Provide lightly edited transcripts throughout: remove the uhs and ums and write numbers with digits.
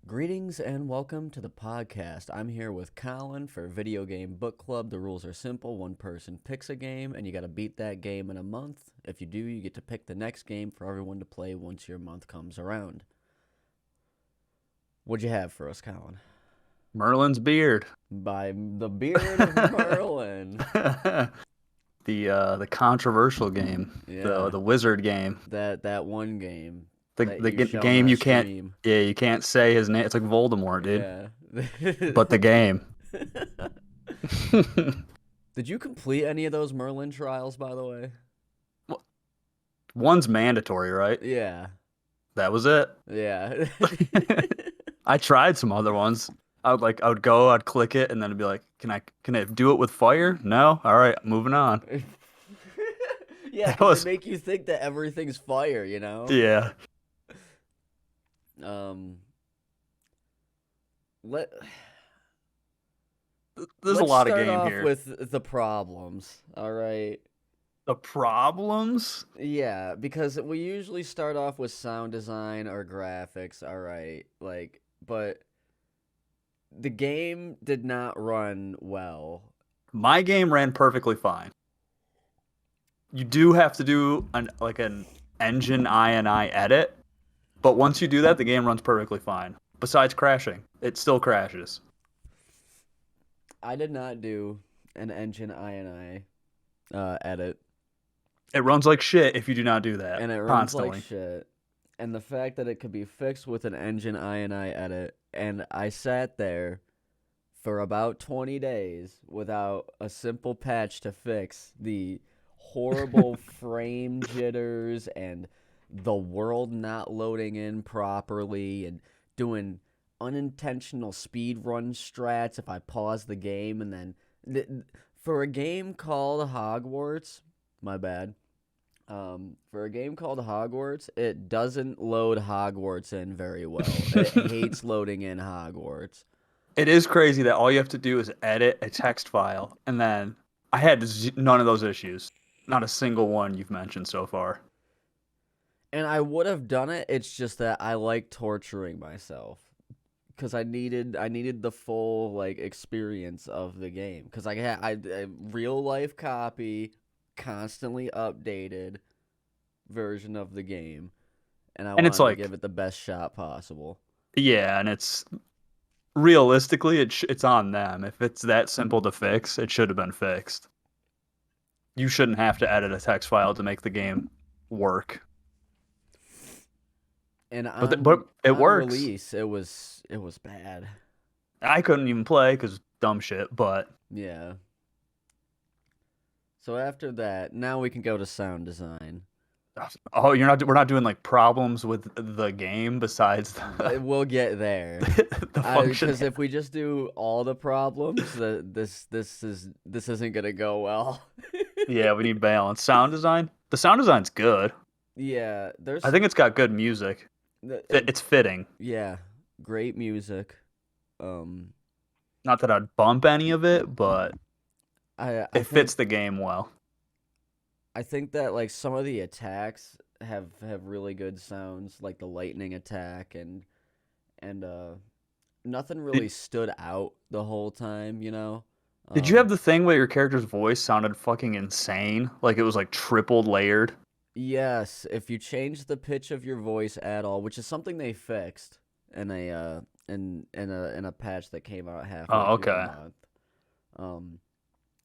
Greetings and welcome to the podcast. I'm here with Colin for Video Game Book Club. The rules are simple. One person picks a game, and you got to beat that game in a month. If you do, you get to pick the next game for everyone to play once your month comes around. What'd you have for us, Colin? Merlin's beard. By the beard of Merlin. The controversial game, Yeah, the wizard game, that one game the that the, you've g- the shown game on you can't stream. yeah you can't say his name. It's like Voldemort, dude. Yeah. But the game. Did you complete any of those Merlin trials, by the way? One's mandatory, right? Yeah. That was it. Yeah. I tried some other ones. I'd click it, and then it'd be like, can I do it with fire? No. All right, moving on. Yeah, That because they was make you think that everything's fire, you know? yeah. Um, let There's a let's lot of start game off here. with the problems, all right? The problems. Yeah, because we usually start off with sound design or graphics, all right? But the game did not run well. My game ran perfectly fine. You do have to do an engine INI edit, but once you do that, the game runs perfectly fine. Besides crashing, it still crashes. I did not do an engine INI edit. It runs like shit if you do not do that And it runs like constantly. shit. And the fact that it could be fixed with an engine INI edit, and I sat there for about 20 days without a simple patch to fix the horrible frame jitters and the world not loading in properly and doing unintentional speed run strats if I pause the game and then for a game called Hogwarts, my bad. For a game called Hogwarts, it doesn't load Hogwarts in very well. It hates loading in Hogwarts. It is crazy that all you have to do is edit a text file, and then I had none of those issues. Not a single one you've mentioned so far. And I would have done it. It's just that I like torturing myself because I needed the full like experience of the game because I had a real life copy, constantly updated version of the game, and I And it's wanted to like, give it the best shot possible. yeah, and it's realistically, it's on them. If it's that simple to fix, it should have been fixed. You shouldn't have to edit a text file to make the game work. And But it on works. release, it was bad. I couldn't even play because dumb shit. But Yeah. So after that, now we can go to sound design. oh, we're not doing like problems with the game besides We'll get there. the function. Because if we just do all the problems, this isn't gonna go well. Yeah, we need balance. Sound design. The sound design's good. Yeah, I there's think it's got good music. It's fitting. yeah, great music. Um, Not that I'd bump any of it, but I it think fits the game well. I think that like some of the attacks have really good sounds, like the lightning attack and nothing Did, really stood out the whole time, you know. did you have Um, the thing where your character's voice sounded fucking insane? Like it was like tripled layered? yes, if you change the pitch of your voice at all, which is something they fixed in a patch that came out halfway Oh, through the okay. month. Um,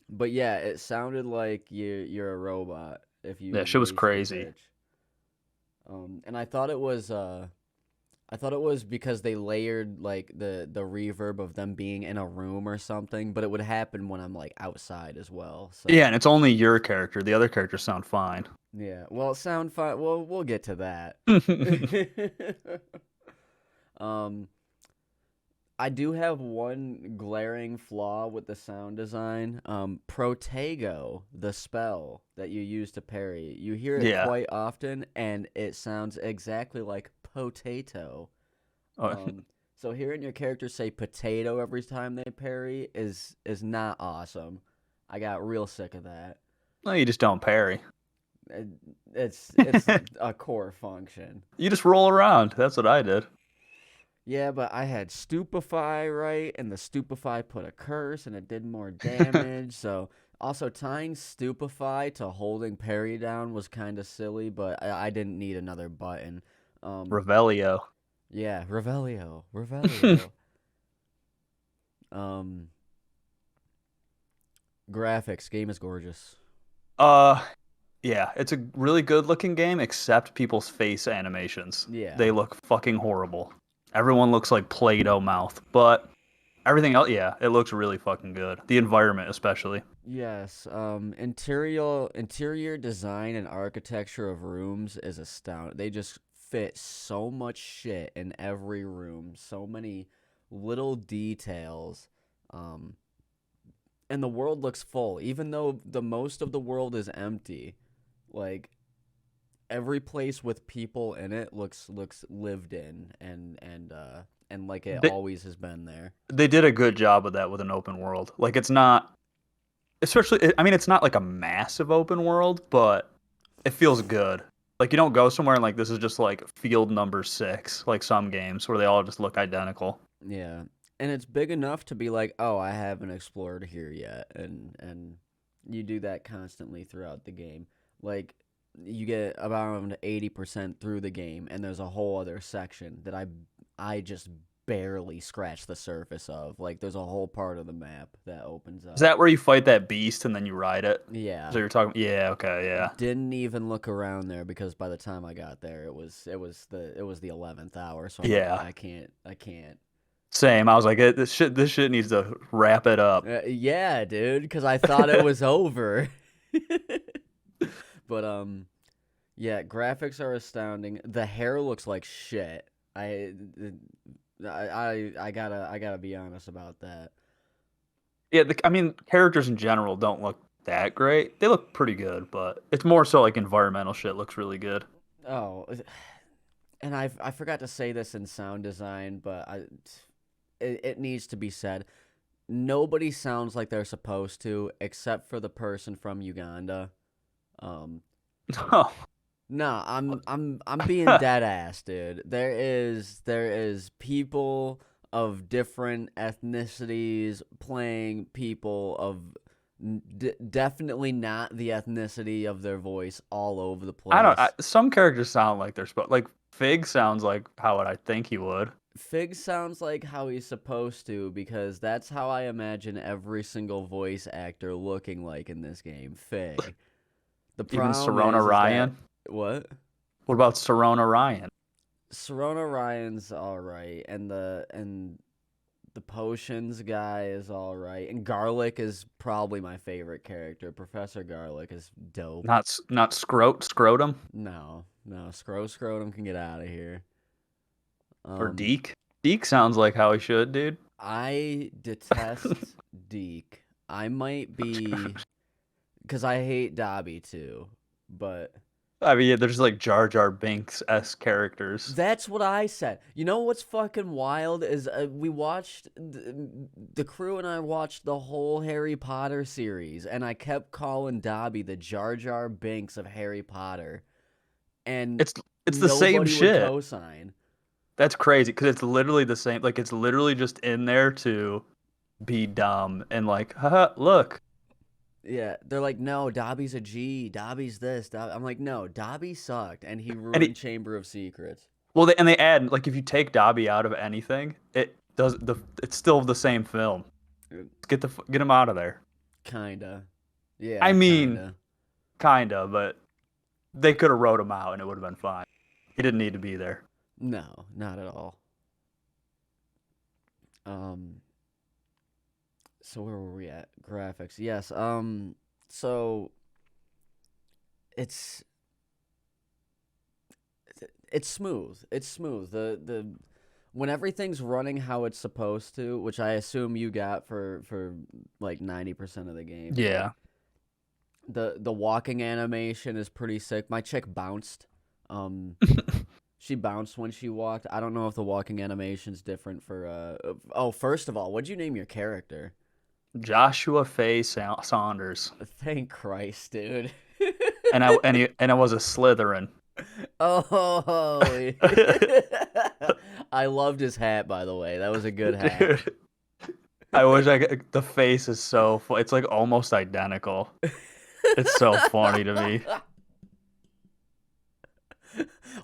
but yeah, it sounded like you're a robot if Yeah, you shit was raised the crazy. pitch. And I thought it was because they layered like the reverb of them being in a room or something, but it would happen when I'm like outside as well. Yeah, So and it's only your character. The other characters sound fine. yeah, well, sound fine. Well, we'll get to that. um, I do have one glaring flaw with the sound design. Protego, the spell that you use to parry, you hear it Yeah. quite often, and it sounds exactly like potato. Oh, Um, so hearing your character say potato every time they parry is not awesome. I got real sick of that. no, you just don't parry. It, it's a core function. You just roll around. That's what I did. Yeah, but I had Stupefy right, and the Stupefy put a curse, and it did more damage. So also tying Stupefy to holding parry down was kind of silly, but I didn't need another button. Um, Revelio. yeah, Revelio, Revelio. Um, graphics, game is gorgeous. uh, yeah, it's a really good looking game, except people's face animations. Yeah. They look fucking horrible. Everyone looks like Play-Doh mouth, but everything else, yeah, it looks really fucking good. The environment, especially. Yes, interior design and architecture of rooms is astounding. They just fit so much shit in every room, so many little details. Um, and the world looks full, even though the most of the world is empty. Like every place with people in it looks lived in and like it They always has been there. they did a good job of that with an open world. Like it's not, especially, I mean, it's not like a massive open world, but it feels good. Like you don't go somewhere and like this is just like field number 6, like some games where they all just look identical. Yeah. And it's big enough to be like, "Oh, I haven't explored here yet." And you do that constantly throughout the game. Like you get about 80% through the game and there's a whole other section that I just barely scratched the surface of. Like there's a whole part of the map that opens Is up. that where you fight that beast and then you ride it? Yeah. So you're talking, yeah, okay, yeah. Didn't even look around there because by the time I got there it was the 11th hour, so I'm like Yeah. I can't. Same. I was like, this shit needs to wrap it up. Yeah, dude, because I thought it was over. But yeah, graphics are astounding. The hair looks like shit. I gotta be honest about that. Yeah, I mean, characters in general don't look that great. They look pretty good, but it's more so like environmental shit looks really good. Oh, and I forgot to say this in sound design, but it needs to be said. Nobody sounds like they're supposed to, except for the person from Uganda. Um, Oh, No, I'm being dead ass, dude. There is people of different ethnicities playing people of definitely not the ethnicity of their voice all over the I don't. place. Some characters sound like they're supposed. Like Fig sounds like how would I think he would. Fig sounds like how he's supposed to because that's how I imagine every single voice actor looking like in this game. Fig. The Even problem Serona is that Ryan. what? What about Serona Ryan? Serona Ryan's all right, and the potions guy is all right, and Garlic is probably my favorite character. Professor Garlic is dope. Not Scrotum No, no, Scrotum can get out of here. or Um, Deke. Deke sounds like how he should, dude. I detest Deke. I might be because I hate Dobby too, but I mean, yeah, there's like Jar Jar Binks s characters. that's what I said. You know what's fucking wild is we watched the crew and I watched the whole Harry Potter series, and I kept calling Dobby the Jar Jar Binks of Harry Potter, and It's it's the same nobody would shit. co-sign. That's crazy because it's literally the same. Like it's literally just in there to be dumb and like, haha, look. Yeah, they're like, no, Dobby's a G. Dobby's this. I'm like, no, Dobby sucked, and he And ruined he, Chamber of Secrets. well, they add like if you take Dobby out of anything, it does the it's still the same film. Get him out of there. Kinda. I Yeah, mean, kinda. kinda, but they could have wrote him out and it would have been fine. He didn't need to be there. No, not at all. Um, So where were we at? Graphics. Yes. So it's it's smooth. It's smooth. The when everything's running how it's supposed to, which I assume you got for like 90% of the game. Like Yeah. the walking animation is pretty sick. My chick bounced. Um she bounced when she walked. I don't know if the walking animation's different for oh, first of all, what'd you name your character? Joshua Faye Saunders. Thank Christ, dude. And I was a Slytherin. Oh, I loved his hat, by the way. That was a good hat. Dude, I wish I could. The face is so it's like almost identical. It's so funny to me.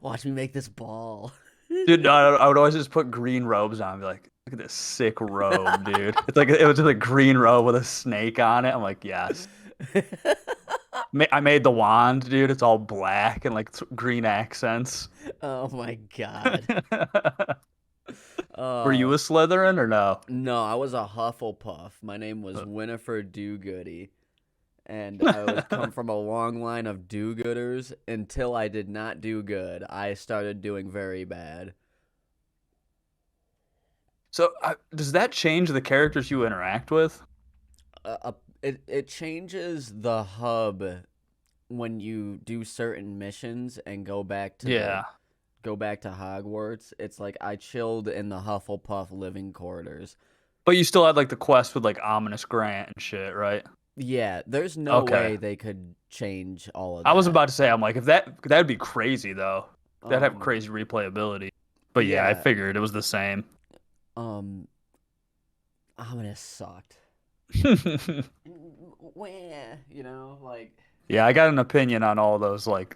Watch me make this ball. Dude, no, I would always just put green robes on and be like, look at this sick robe, dude. It's like it was just a green robe with a snake on it. I'm like, yes. I made the wand, dude. It's all black and like green accents. Oh my god. Were you a Slytherin or no? No, I was a Hufflepuff. My name was Winifred Dogoody. And I was come from a long line of do-gooders until I did not do good. I started doing very bad. So does that change the characters you interact with? It changes the hub when you do certain missions and Yeah. go back to Hogwarts. It's like I chilled in the Hufflepuff living quarters. But you still had like the quest with like ominous Grant and shit, right? Yeah, there's no Okay. way they could change all of I was that. about to say, I'm like, if that'd be crazy though. That'd have Um, crazy replayability. But yeah, I yeah, figured it was the same. um, ominous sucked. You know, like Yeah, I got an opinion on all those like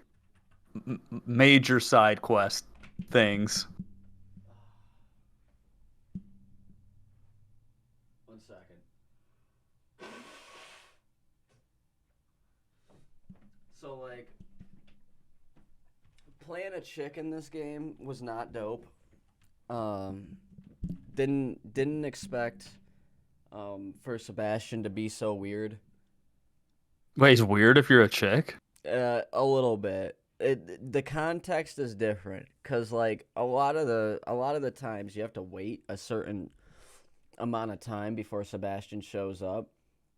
major side quest things. one second. So like playing a chick in this game was not dope. Um, didn't expect for Sebastian to be so weird. Wait, it's weird if you're a chick? A little bit. The context is different because like a lot of the times you have to wait a certain amount of time before Sebastian shows up.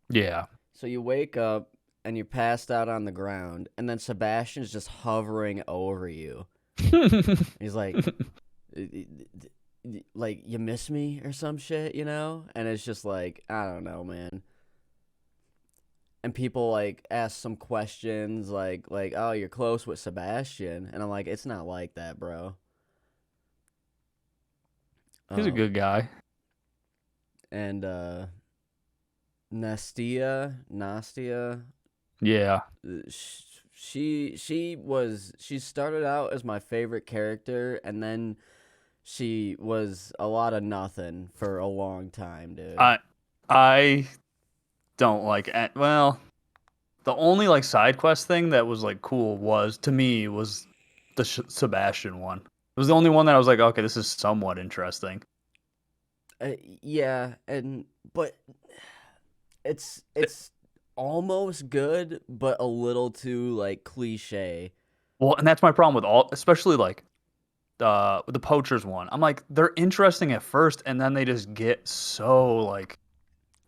Yeah. So you wake up and you're passed out on the ground, and then Sebastian's just hovering over you. He's like you miss me or some shit, you know? And it's just like, I don't know, man. And people like ask some questions like, oh, you're close with Sebastian, and I'm like, it's not like that, bro. He's a Um, good guy. and Nastia, Yeah. she started out as my favorite character, and then she was a lot of nothing for a long time, dude. I don't like well, the only like side quest thing that was like cool was to me was the Sebastian one. It was the only one that I was like, okay, this is somewhat interesting. Uh, yeah, but it's almost good, but a little too like cliche. Well, and that's my problem with all, especially like the poachers one. I'm like, they're interesting at first, and then they just get so like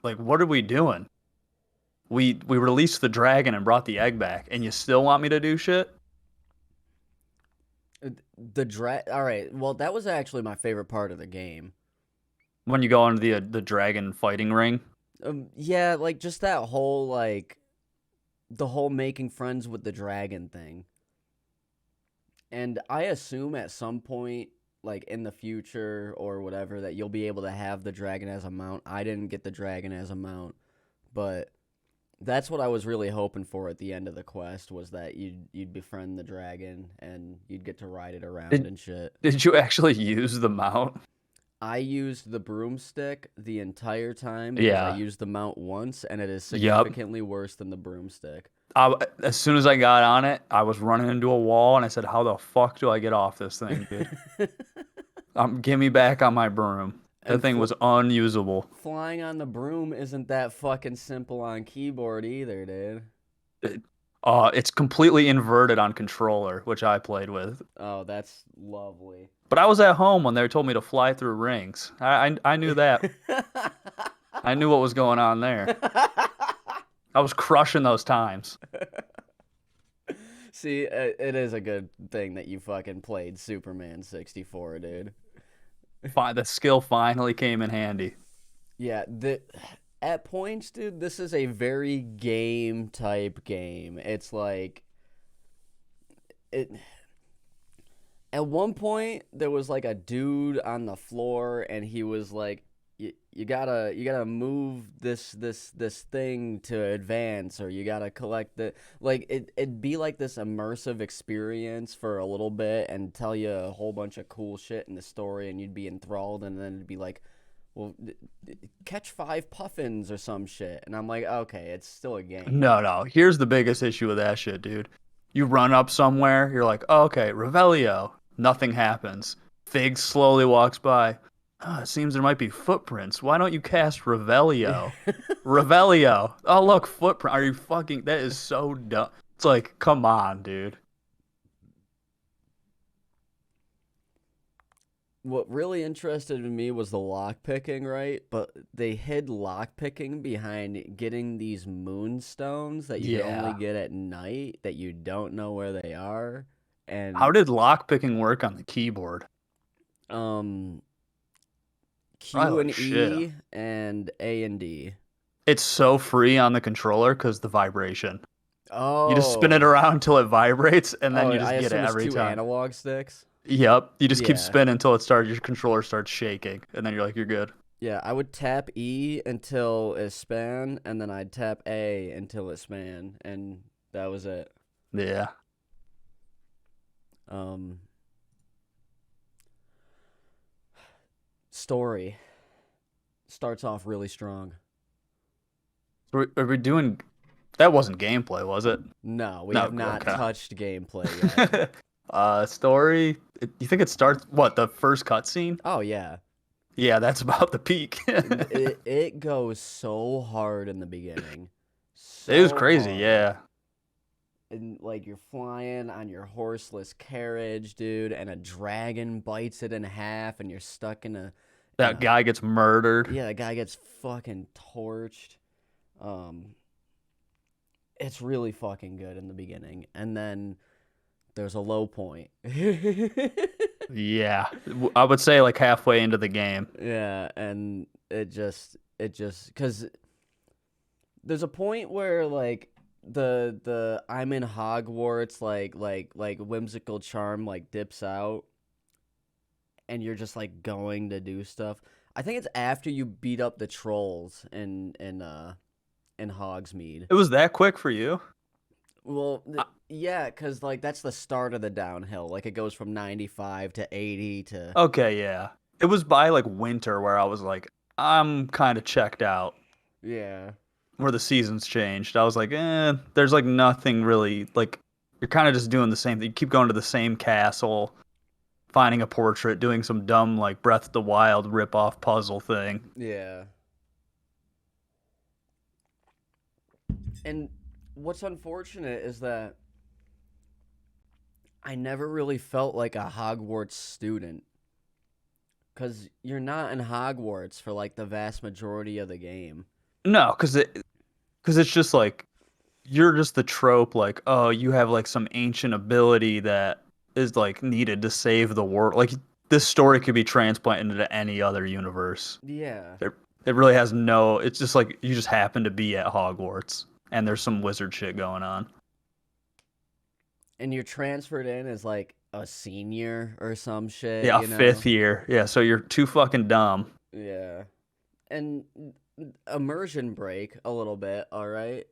what are we doing? We released the dragon and brought the egg back, and you still want me to do shit? All right, well, that was actually my favorite part of the game. When you go into the dragon fighting ring? Yeah, like just that whole like the whole making friends with the dragon thing. And I assume at some point, like in the future or whatever, that you'll be able to have the dragon as a mount. I didn't get the dragon as a mount, but that's what I was really hoping for at the end of the quest was that you'd befriend the dragon and you'd get to ride it around Did and shit. did you actually use the mount? I used the broomstick the entire time because I Yeah. used the mount once, and it is Yup. significantly worse than the broomstick. As soon as I got on it, I was running into a wall, and I said, "How the fuck do I get off this thing, dude? Get me back on my broom." That And thing was unusable. flying on the broom isn't that fucking simple on keyboard either, dude. It's completely inverted on controller, which I played with. Oh, that's lovely. But I was at home when they told me to fly through rings. I knew that. I knew what was going on there. I was crushing those times. See, it is a good thing that you fucking played Superman 64, dude. The skill finally came in handy. Yeah, at points, dude, this is a very game type game. It's like it At one point, there was like a dude on the floor, and he was like, you gotta move this thing to advance, or you gotta collect the like it'd be like this immersive experience for a little bit and tell you a whole bunch of cool shit in the story, and you'd be enthralled, and then it'd be like, well, catch 5 puffins or some shit, and I'm like, okay, it's still a game. No, no. Here's the biggest issue with that shit, dude. You run up somewhere, you're like, oh, okay, Revelio. Nothing happens. Fig slowly walks by. Oh, it seems there might be footprints. Why don't you cast Revelio? Revelio. Oh, look, footprint. Are you fucking. That is so dumb. It's like, come on, dude. What really interested me was the lock picking, right? But they hid lock picking behind getting these moonstones that you can only Yeah. get at night that you don't know where they are. How And did lockpicking work on the keyboard? um Probably Q like and shit. E and A and D. It's so free on the controller because the vibration. You just spin it Oh. around until it vibrates, and then Oh, you I just get it assume it's every two time. analog sticks. Yep. You just keep Yeah. spinning until it starts. Your controller starts shaking, and then you're like, you're good. Yeah, I would tap E until it span, and then I'd tap A until it span, and that was it. Yeah. Um Story starts off really strong. So are we doing? That wasn't gameplay, was it? No, we No. have not Okay. touched gameplay yet. Story. You think it starts what? The first cutscene? Oh yeah. Yeah, that's about the peak. It goes so hard in the beginning. It was So crazy. hard. Yeah. And like you're flying on your horseless carriage, dude, and a dragon bites it in half and you're stuck in That a guy gets murdered. yeah, the guy gets fucking torched. Um it's really fucking good in the beginning. And then there's a low point. Yeah. I would say like halfway into the game. Yeah, and it just cuz there's a point where like the I'm in Hogwarts like whimsical charm like dips out and you're just like going to do stuff. I think it's after you beat up the trolls in Hogsmeade. It was that quick for you? Well, Uh, yeah, cuz like that's the start of the downhill. Like it goes from 95 to 80 to Okay, yeah. It was by like winter where I was like, I'm kind of checked out. yeah. Where the seasons changed. I was like, there's like nothing really like you're kind of just doing the same thing. You keep going to the same castle, finding a portrait, doing some dumb like Breath of the Wild rip-off puzzle thing. Yeah. And what's unfortunate is that I never really felt like a Hogwarts student because you're not in Hogwarts for like the vast majority of the game. No, because it's just like you're just the trope like, oh, you have like some ancient ability that is like needed to save the world. Like this story could be transplanted into any other universe. Yeah. It really has no. It's just like you just happen to be at Hogwarts and there's some wizard shit going on. And you're transferred in as like a senior or some shit, Yeah, you know? fifth year. Yeah, so you're too fucking dumb. Yeah. And immersion break a little bit, all right?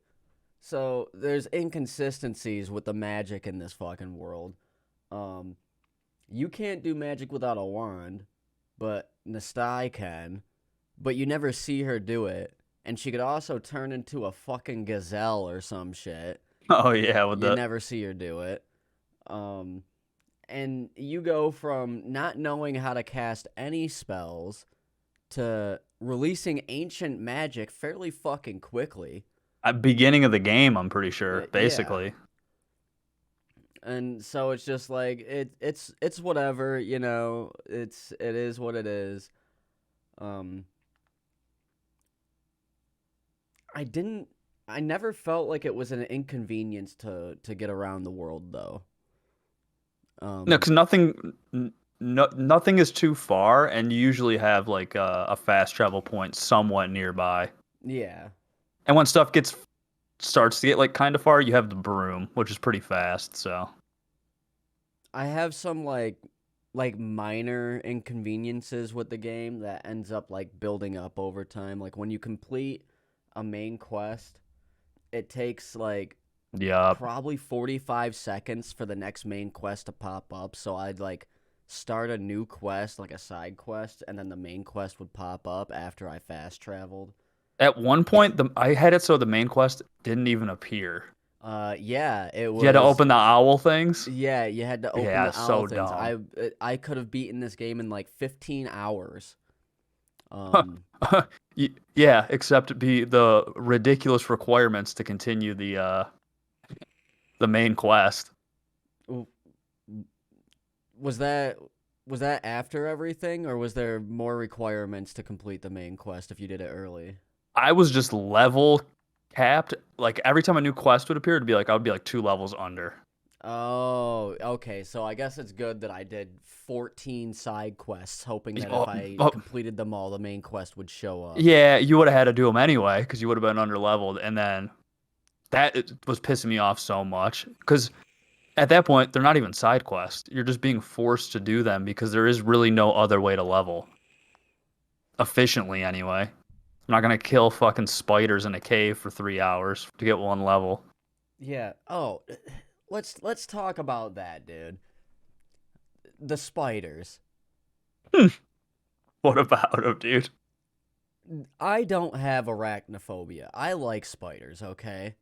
So there's inconsistencies with the magic in this fucking world. Um, you can't do magic without a wand, but Nastai can. But you never see her do it. And she could also turn into a fucking gazelle or some shit. Oh yeah, with You the never see her do it. Um, and you go from not knowing how to cast any spells to releasing ancient magic fairly fucking quickly. beginning of the game, I'm pretty sure, Yeah. basically. And so it's just like it's whatever, you know, it is what it is. Um I didn't I never felt like it was an inconvenience to get around the world though. No, Um because nothing is too far, and you usually have like a fast travel point somewhat nearby. yeah. And when stuff gets starts to get like kind of far, you have the broom, which is pretty fast. So I have some like like minor inconveniences with the game that ends up like building up over time. Like when you complete a main quest, it takes like Yup. probably 45 seconds for the next main quest to pop up. So I'd like start a new quest, like a side quest, and then the main quest would pop up after I fast traveled. At one point, I had it so the main quest didn't even appear. Yeah, it You had to was. open the owl things. Yeah, you had to open Yeah, the owl so things. dumb. I could have beaten this game in like 15 hours. Um, Yeah, except be the ridiculous requirements to continue the main quest. w- was that was that after everything, or was there more requirements to complete the main quest if you did it early? I was just level capped. Like every time a new quest would appear, it'd be like I would be like 2 levels under. Oh, okay. So I guess it's good that I did 14 side quests, hoping that if Oh, I oh, completed them all, the main quest would show up. yeah, you would have had to do them anyway because you would have been under leveled, and then was pissing me off so much because at that point they're not even side quests. You're just being forced to do them because there is really no other way to level efficiently anyway. I'm not gonna kill fucking spiders in a cave for 3 hours to get one level. Yeah. Oh, let's talk about that, dude. The spiders. What about him, dude? I don't have arachnophobia. I like spiders, okay?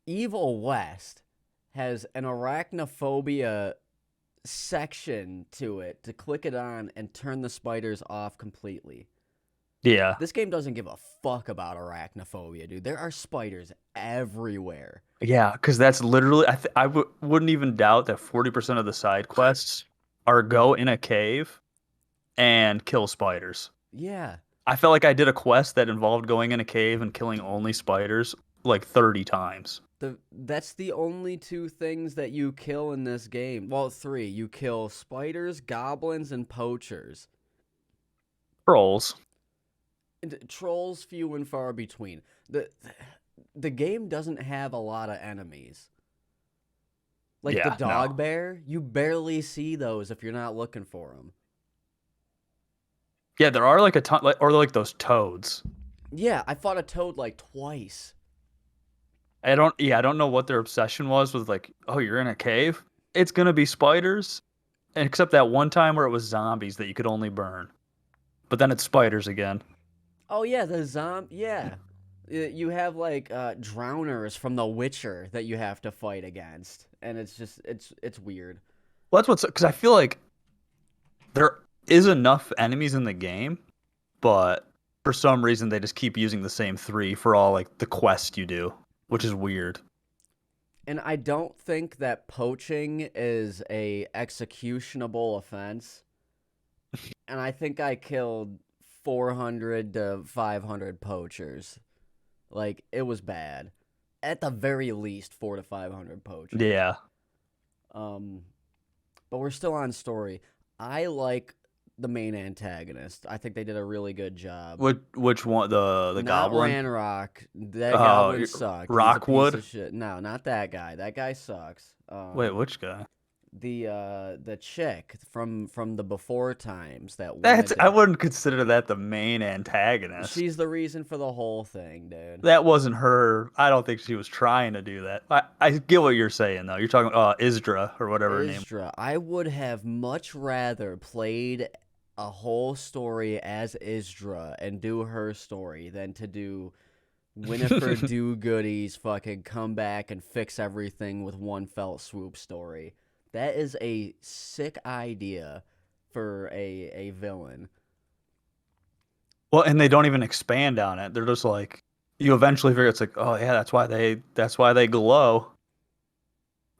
Evil West has an arachnophobia section to it to click it on and turn the spiders off completely. Yeah, This game doesn't give a fuck about arachnophobia, dude. There are spiders everywhere. yeah, because that's literally wouldn't even doubt that 40% of the side quests are go in a cave and kill spiders. Yeah. I felt like I did a quest that involved going in a cave and killing only spiders like 30 times. That's the only two things that you kill in this game. Well, three. You kill spiders, goblins, and poachers. Trolls. And trolls few and far between. The game doesn't have a lot of enemies. Like the Yeah, no. dog bear, you barely see those if you're not looking for them. Yeah, there are like a ton, like, or like those toads. Yeah, I fought a toad like twice. I don't know what their obsession was with like, oh, you're in a cave? It's gonna be spiders. And except that one time where it was zombies that you could only burn. But then it's spiders again. Oh yeah, yeah. You have like drowners from The Witcher that you have to fight against, and it's just it's weird. Well, that's what's because I feel like there is enough enemies in the game, but for some reason they just keep using the same three for all like the quest you do, which is weird. And I don't think that poaching is a executionable offense. And I think I killed 400 to 500 poachers. Like it was bad. At the very least 4 to 500 poachers. Yeah. Um but we're still on story. I like the main antagonist. I think they did a really good job. Which one? The Not goblin? Ranrock. That Oh, goblin sucked. He's a piece Rockwood. of shit. No, not that guy. That guy sucks. Wait, which guy? The chick from the before times that wanted That's I to. wouldn't consider that the main antagonist. She's the reason for the whole thing, dude. That wasn't her. I don't think she was trying to do that. I get what you're saying though. You're talking Isdra or whatever her name. Isdra. I would have much rather played a whole story as Isdra and do her story than to do Winifred Do Goody's fucking come back and fix everything with one fell swoop story. That is a sick idea for a villain. Well, and they don't even expand on it. They're just like you eventually figure it's like, oh yeah, that's why they glow.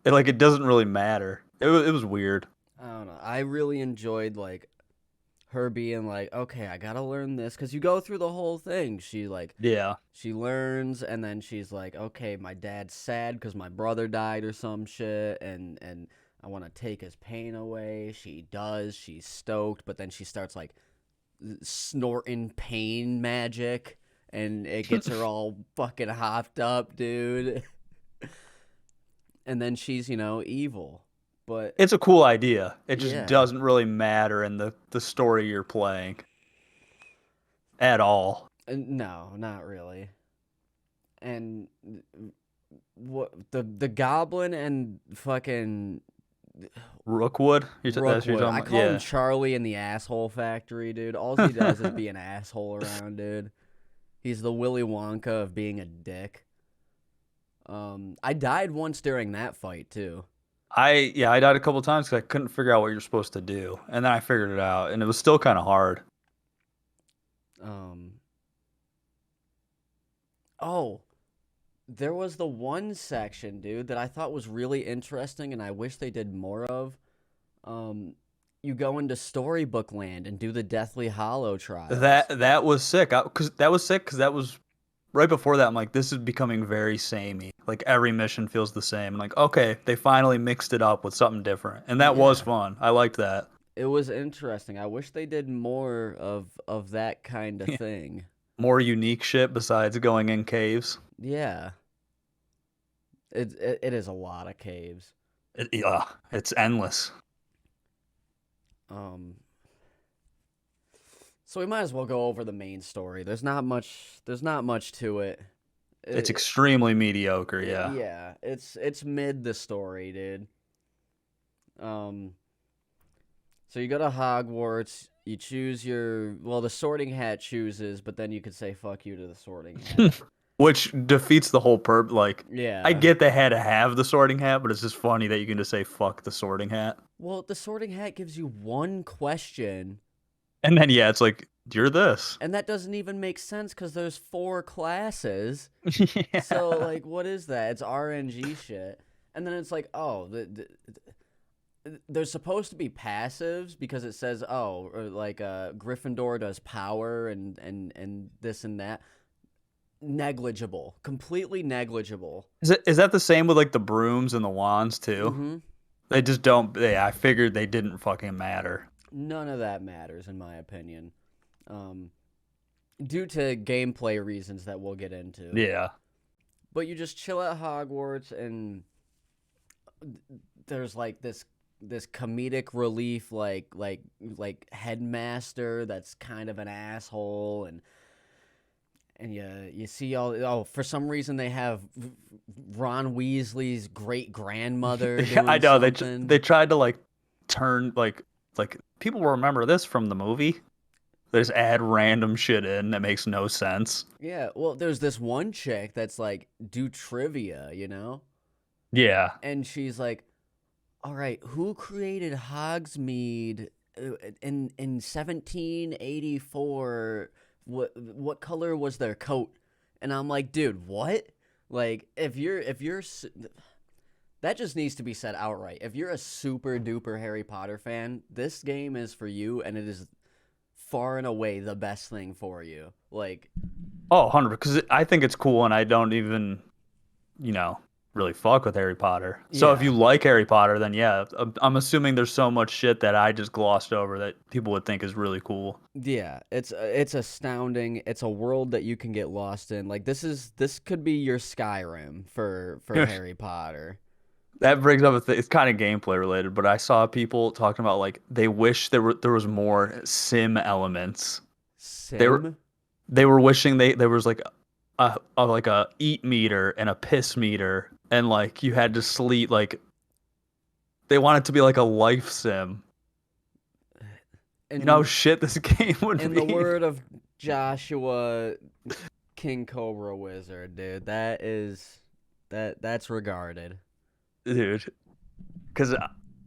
It doesn't really matter. It was weird. I don't know. I really enjoyed like her being like, okay, I gotta learn this because you go through the whole thing. Yeah. She learns, and then she's like, okay, my dad's sad because my brother died or some shit, and I want to take his pain away. She does. She's stoked, but then she starts like snorting pain magic, and it gets her all fucking hopped up, dude. And then she's, evil. But It's a cool idea. It just yeah, doesn't really matter in the story you're playing at all. no, not really. And what the goblin and fucking Rookwood? That's what you're Rookwood. talking I about? call him Yeah. Charlie in the asshole factory, dude. All he does is be an asshole around, dude. He's the Willy Wonka of being a dick. I died once during that fight too. I died a couple times because I couldn't figure out what you're supposed to do, and then I figured it out, and it was still kind of hard. Um, oh, there was the one section, dude, that I thought was really interesting, and I wish they did more of. Um, you go into Storybook Land and do the Deathly Hollow trials. That was sick. Cause that was sick because that was right before that. I'm like, this is becoming very samey. Like every mission feels the same. I'm like, okay, they finally mixed it up with something different, and that was Yeah, fun. I liked that. it was interesting. I wish they did more of that kind of thing. More unique shit besides going in caves. Yeah, it is a lot of caves. Yeah, it's endless. Um, so we might as well go over the main story. There's not much. There's not much to it. It's It, extremely mediocre. Yeah. yeah, it's mid the story, dude. Um, so you go to Hogwarts. You choose the Sorting Hat chooses, but then you could say fuck you to the Sorting Hat. Which defeats the whole perp. Like, I Yeah. get they had to have the sorting hat, but it's just funny that you can just say fuck the sorting hat. Well, the Sorting Hat gives you one question, And then, yeah, it's like, you're this. and that doesn't even make sense because there's four classes. So Yeah. like, what is that? It's RNG shit. And then it's like, oh, there's supposed to be passives because it says, oh, or like Gryffindor does power and this and that. Negligible, completely negligible. Is that the same with like the brooms and the wands too? Mm-hmm. They just don't. I figured they didn't fucking matter. None of that matters in my opinion, um, due to gameplay reasons that we'll get into. Yeah. But you just chill at Hogwarts and there's like this comedic relief like headmaster that's kind of an asshole and you see for some reason they have Ron Weasley's great grandmother Yeah, I doing know. something. They tried to like turn like people will remember this from the movie. They just add random shit in that makes no sense. Yeah, well, there's this one chick that's like do trivia, you know, Yeah. and she's like, "All right, who created Hogsmeade in 1784? What color was their coat?" And I'm like, "Dude, what? Like, that just needs to be said outright. If you're a super duper Harry Potter fan, this game is for you, and it is far and away the best thing for you. Like, Oh, 100. Because I think it's cool, and I don't even, you know, really fuck with Harry Potter. So if yeah, you like Harry Potter, then yeah, I'm assuming there's so much shit that I just glossed over that people would think is really cool. yeah, it's astounding. It's a world that you can get lost in. Like this could be your Skyrim for Harry Potter. That brings up a thing. It's kind of gameplay related, but I saw people talking about like they wish there was more sim elements. They were Sim? they were wishing there was like a eat meter and a piss meter, and like you had to sleep. Like they want it to be like a life sim. You know how In shit this game would in the be. word of Joshua King Cobra Wizard, dude, that's regarded. Dude. Because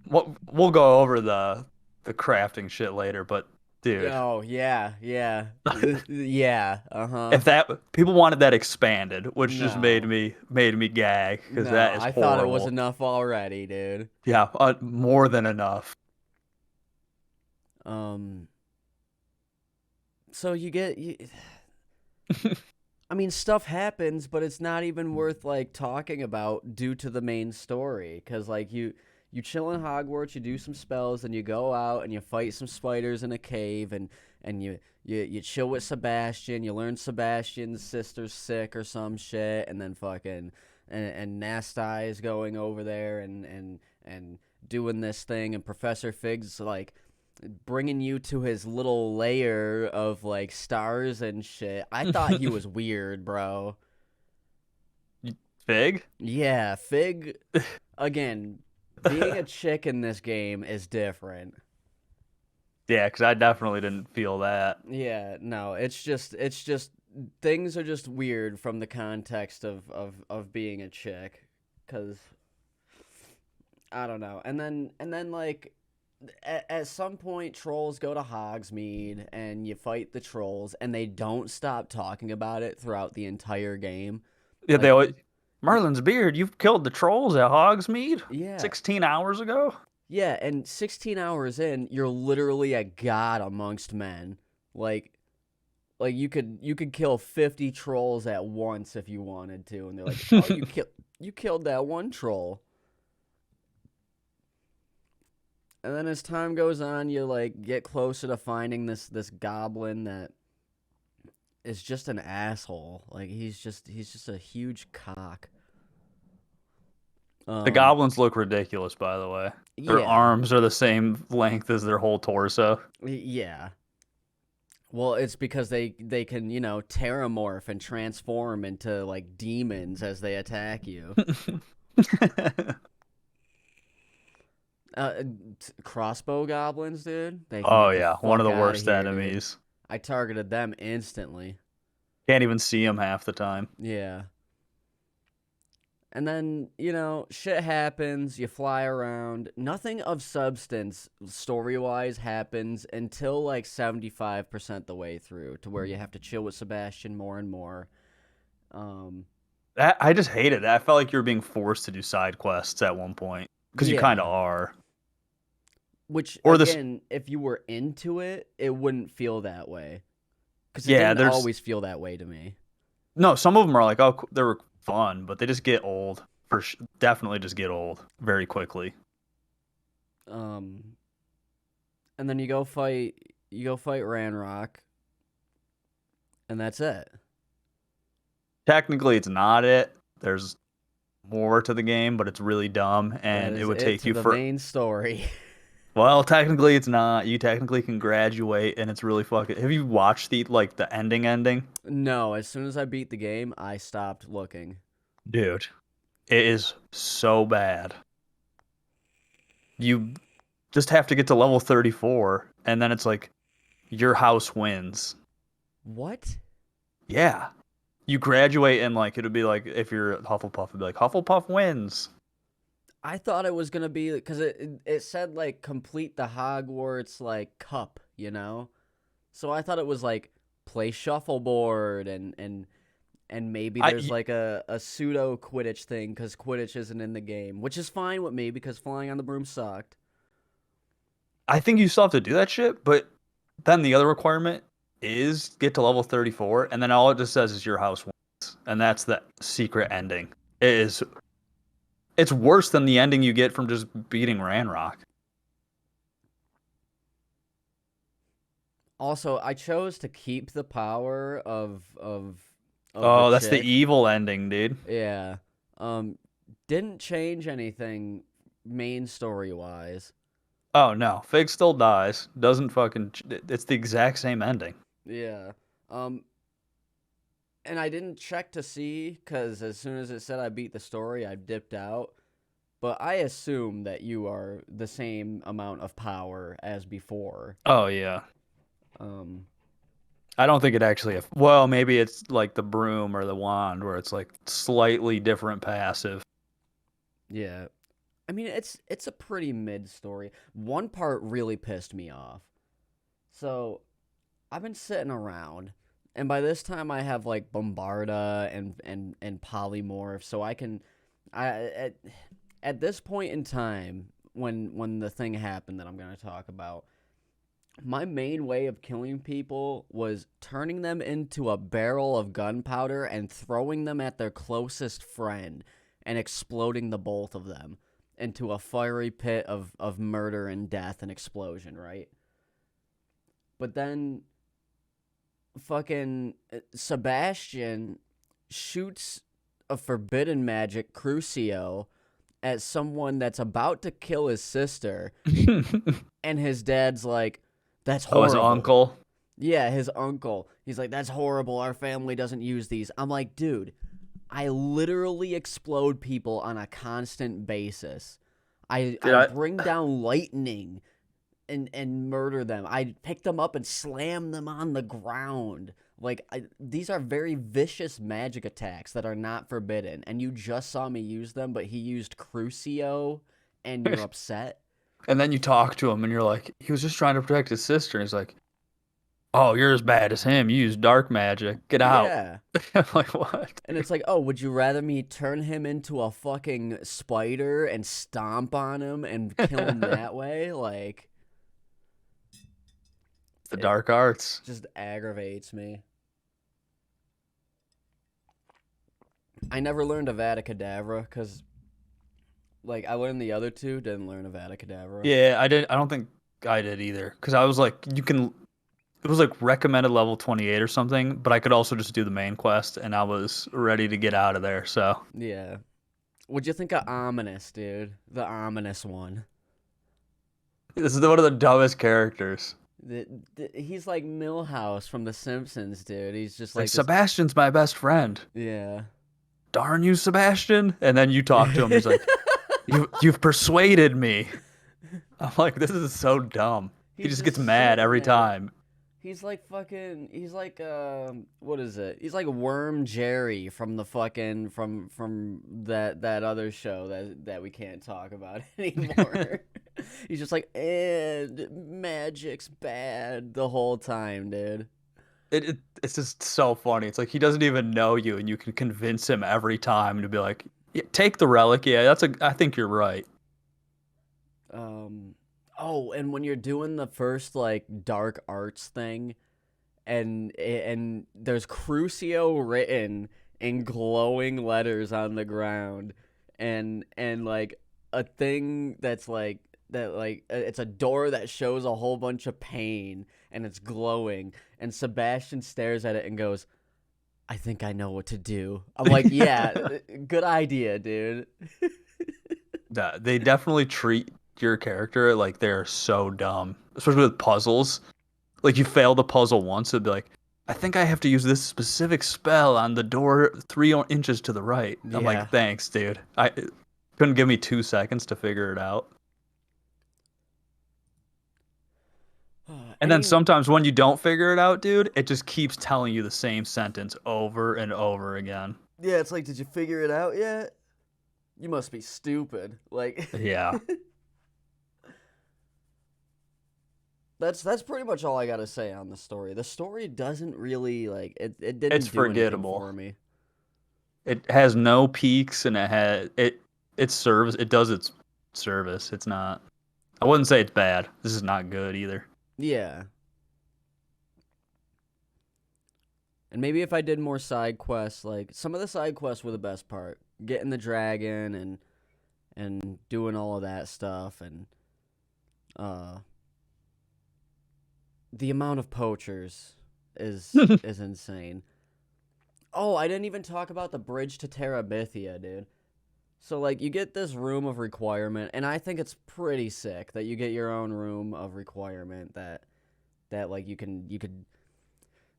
we'll go over the crafting shit later, but dude, Oh, yeah, yeah. Yeah, uh-huh. if that people wanted that expanded, which just No. made me gag because No, that is I thought it was horrible. enough already, dude. Yeah, more than enough. Um, so I mean, stuff happens, but it's not even worth like talking about due to the main story. Cause like you chill in Hogwarts, you do some spells, and you go out and you fight some spiders in a cave, and you chill with Sebastian. You learn Sebastian's sister's sick or some shit, and then fucking and Nastai is going over there, and doing this thing, and Professor Fig's like bringing you to his little layer of like stars and shit. I thought he was weird, bro. Fig? Yeah, Fig, again, being a chick in this game is different. Yeah, because I definitely didn't feel that. Yeah, no, it's just things are just weird from the context of being a chick, cuz I don't know. And then like at some point trolls go to Hogsmeade and you fight the trolls and they don't stop talking about it throughout the entire game. Yeah, they Like always. Merlin's beard, you've killed the trolls at Hogsmeade yeah. 16 hours ago? Yeah, and 16 hours in, you're literally a god amongst men. Like like you could kill 50 trolls at once if you wanted to, and they're like, "Oh, you killed that one troll." And then as time goes on, you like get closer to finding this goblin that is just an asshole. Like he's just a huge cock. The Um goblins look ridiculous, by the way. Their yeah. arms are the same length as their whole torso. Yeah. Well, it's because they can, terramorph and transform into like demons as they attack you. Uh, Crossbow goblins, dude. They can Oh get the yeah, one of fuck the out of worst here, dude. enemies. I targeted them instantly. Can't even see them half the time. Yeah. And then, shit happens. You fly around. Nothing of substance, story wise, happens until like 75% the way through, to where you have to chill with Sebastian more and more. Um, I just hated that. I felt like you were being forced to do side quests at one point because you kind of yeah. are. Which, Or this, again, if you were into it, it wouldn't feel that way. Because it yeah. didn't There's always feel that way to me. no. Some of them are like, oh, they were fun, but they just get old. Definitely just get old very quickly. Um, and then you go fight Ranrock, and that's it. Technically, it's not it. There's more to the game, but it's really dumb, That and it is would it take to you the for. main story. Well, technically, it's not. You technically can graduate, and it's really fucking. Have you watched the ending ending? No, as soon as I beat the game, I stopped looking. Dude, it is so bad. You just have to get to level 34, and then it's like your house wins. What? Yeah. You graduate, and like it'll be like if you're Hufflepuff, it'd be like Hufflepuff wins. I thought it was gonna be because it said like complete the Hogwarts like cup. So I thought it was like play shuffleboard and maybe there's I like a pseudo Quidditch thing because Quidditch isn't in the game, which is fine with me because flying on the broom sucked. I think you still have to do that shit, but then the other requirement is get to level 34, and then all it just says is your house wins, and that's the secret ending. It is. It's worse than the ending you get from just beating Ranrock. Also, I chose to keep the power of the Oh, that's the chick. evil ending, dude. Yeah. Um, didn't change anything main story wise. Oh no, Fig still dies. Doesn't fucking. It's the exact same ending. Yeah. Um, and I didn't check to see because as soon as it said I beat the story, I dipped out. But I assume that you are the same amount of power as before. Oh yeah. Um, I don't think it actually. Well, maybe it's like the broom or the wand, where it's like slightly different passive. yeah. I mean, it's a pretty mid story. One part really pissed me off. So I've been sitting around, and by this time I have like Bombarda and Polymorph, so I can. I at this point in time, when the thing happened that I'm gonna talk about, my main way of killing people was turning them into a barrel of gunpowder and throwing them at their closest friend and exploding the both of them into a fiery pit of murder and death and explosion, right? But then fucking Sebastian shoots a forbidden magic Crucio at someone that's about to kill his sister, and his dad's like, "That's Oh, his horrible." uncle. Yeah, his uncle. He's like, "That's horrible. Our family doesn't use these." I'm like, dude, I literally explode people on a constant basis. I Dude, bring down lightning and murder them. I pick them up and slam them on the ground. Like, these are very vicious magic attacks that are not forbidden. And you just saw me use them, but he used Crucio, and you're upset? and then you talk to him, and you're like, he was just trying to protect his sister. And he's like, oh, you're as bad as him. You use dark magic. Get out. Yeah. I'm like, what? And it's like, oh, would you rather me turn him into a fucking spider and stomp on him and kill him that way? Like, The it dark arts. just aggravates me. I never learned Avada Kedavra because, like, I learned the other two, didn't learn Avada Kedavra. Yeah, I did. I don't think I did either. Because I was like, you can. It was like recommended level 28 or something, but I could also just do the main quest, and I was ready to get out of there. So Yeah. What'd you think of Ominous, dude? The Ominous one. this is one of the dumbest characters. He's like Milhouse from The Simpsons, dude. He's just It's like like this. Sebastian's my best friend. Yeah. Darn you, Sebastian! And then you talk to him. He's like, you've persuaded me. I'm like, this is so dumb. He He's just gets just mad sitting every there. time. He's like fucking. He's like what is it? He's like Worm Jerry from the fucking from that other show that we can't talk about anymore. He's just like, and magic's bad the whole time, dude. It's just so funny. It's like he doesn't even know you, and you can convince him every time to be like, yeah, take the relic. Yeah, I think you're right. Oh, and when you're doing the first like dark arts thing, and there's Crucio written in glowing letters on the ground, and like a thing that's like that like it's a door that shows a whole bunch of pain and it's glowing, and Sebastian stares at it and goes, "I think I know what to do." I'm like, "Yeah, good idea, dude." They definitely treat your character like they're so dumb, especially with puzzles. Like you fail the puzzle once, it'd be like, I think I have to use this specific spell on the door 3 inches to the right. I'm Yeah. like, thanks, dude. I couldn't give me 2 seconds to figure it out. And then Any sometimes when you don't figure it out, dude, it just keeps telling you the same sentence over and over again. Yeah, it's like, did you figure it out yet? You must be stupid. Like, Yeah. that's pretty much all I gotta say on the story. The story doesn't really like it didn't It's do anything forgettable. for me. It has no peaks and its service. It does its service. It's not. I wouldn't say it's bad. This is not good either. Yeah. And maybe if I did more side quests, like some of the side quests were the best part. Getting the dragon and doing all of that stuff, and uh the amount of poachers is insane. Oh, I didn't even talk about the bridge to Terabithia, dude. So like you get this room of requirement, and I think it's pretty sick that you get your own room of requirement that like you could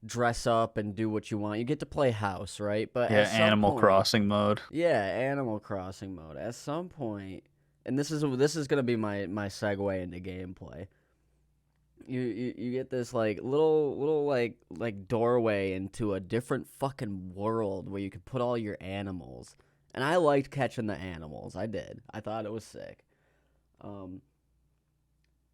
dress up and do what you want. You get to play house, right? But Yeah, at some Animal point, Crossing mode. yeah, Animal Crossing mode. At some point, and this is gonna be my segue into gameplay. You get this like little like doorway into a different fucking world where you could put all your animals. And I liked catching the animals. I did. I thought it was sick.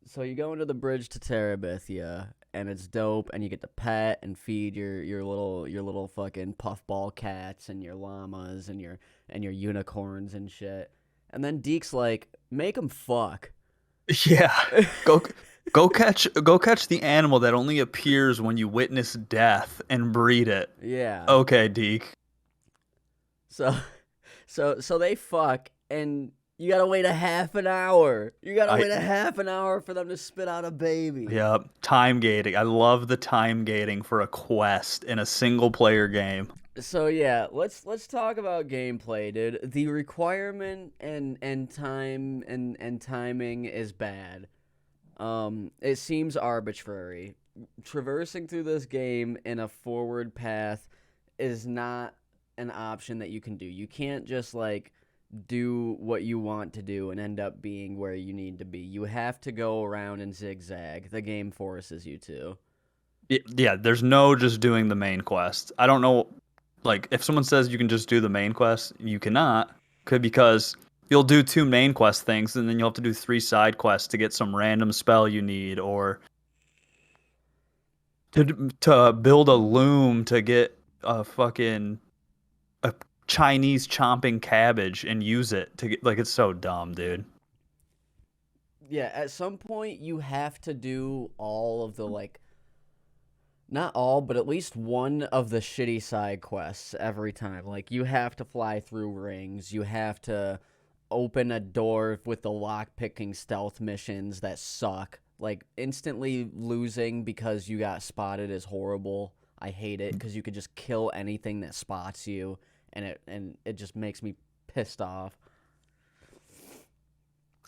So you go into the bridge to Terabithia, and it's dope, and you get to pet and feed your little fucking puffball cats and your llamas and your unicorns and shit. And then Deke's like, make them fuck. Yeah. Go go catch the animal that only appears when you witness death and breed it. Yeah. Okay, Deke. So so they fuck, and you gotta wait a half an hour. You gotta wait a half an hour for them to spit out a baby. Yep. Time gating. I love the time gating for a quest in a single player game. So yeah, let's talk about gameplay, dude. The requirement and time and timing is bad. It seems arbitrary. Traversing through this game in a forward path is not an option that you can do. You can't just like do what you want to do and end up being where you need to be. You have to go around and zigzag. The game forces you to. Yeah, there's no just doing the main quest. I don't know, like if someone says you can just do the main quest, you cannot, could because you'll do two main quest things and then you'll have to do three side quests to get some random spell you need, or to build a loom to get a Chinese chomping cabbage and use it to get like it's so dumb, dude. Yeah, at some point you have to do all of the like not all, but at least one of the shitty side quests every time. Like you have to fly through rings, you have to open a door with the lock picking stealth missions that suck. Like instantly losing because you got spotted is horrible. I hate it because you could just kill anything that spots you, and it just makes me pissed off.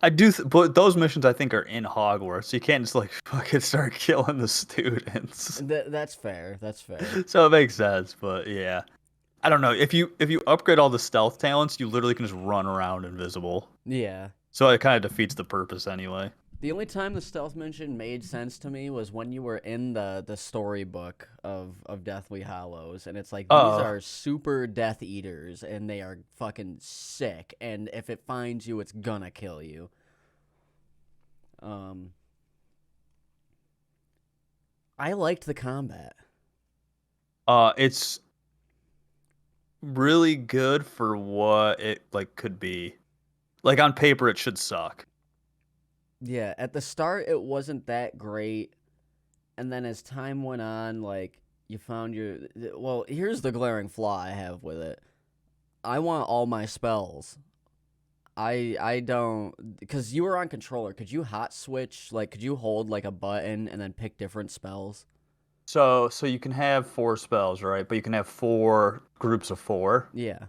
But those missions I think are in Hogwarts. So you can't just like fucking start killing the students. That's fair. That's fair. So it makes sense, but yeah. I don't know. If you upgrade all the stealth talents, you literally can just run around invisible. Yeah. So it kind of defeats the purpose anyway. The only time the stealth mission made sense to me was when you were in the storybook of Deathly Hollows, and it's like these Oh, are super Death Eaters, and they are fucking sick, and if it finds you, it's gonna kill you. Um, I liked the combat. it's really good for what it like could be. Like on paper, it should suck. Yeah, at the start it wasn't that great, and then as time went on, like you found your well, here's the glaring flaw I have with it. I want all my spells. I don't because you were on controller. Could you hot switch? Like, could you hold like a button and then pick different spells? So you can have four spells, right? But you can have four groups of four. Yeah.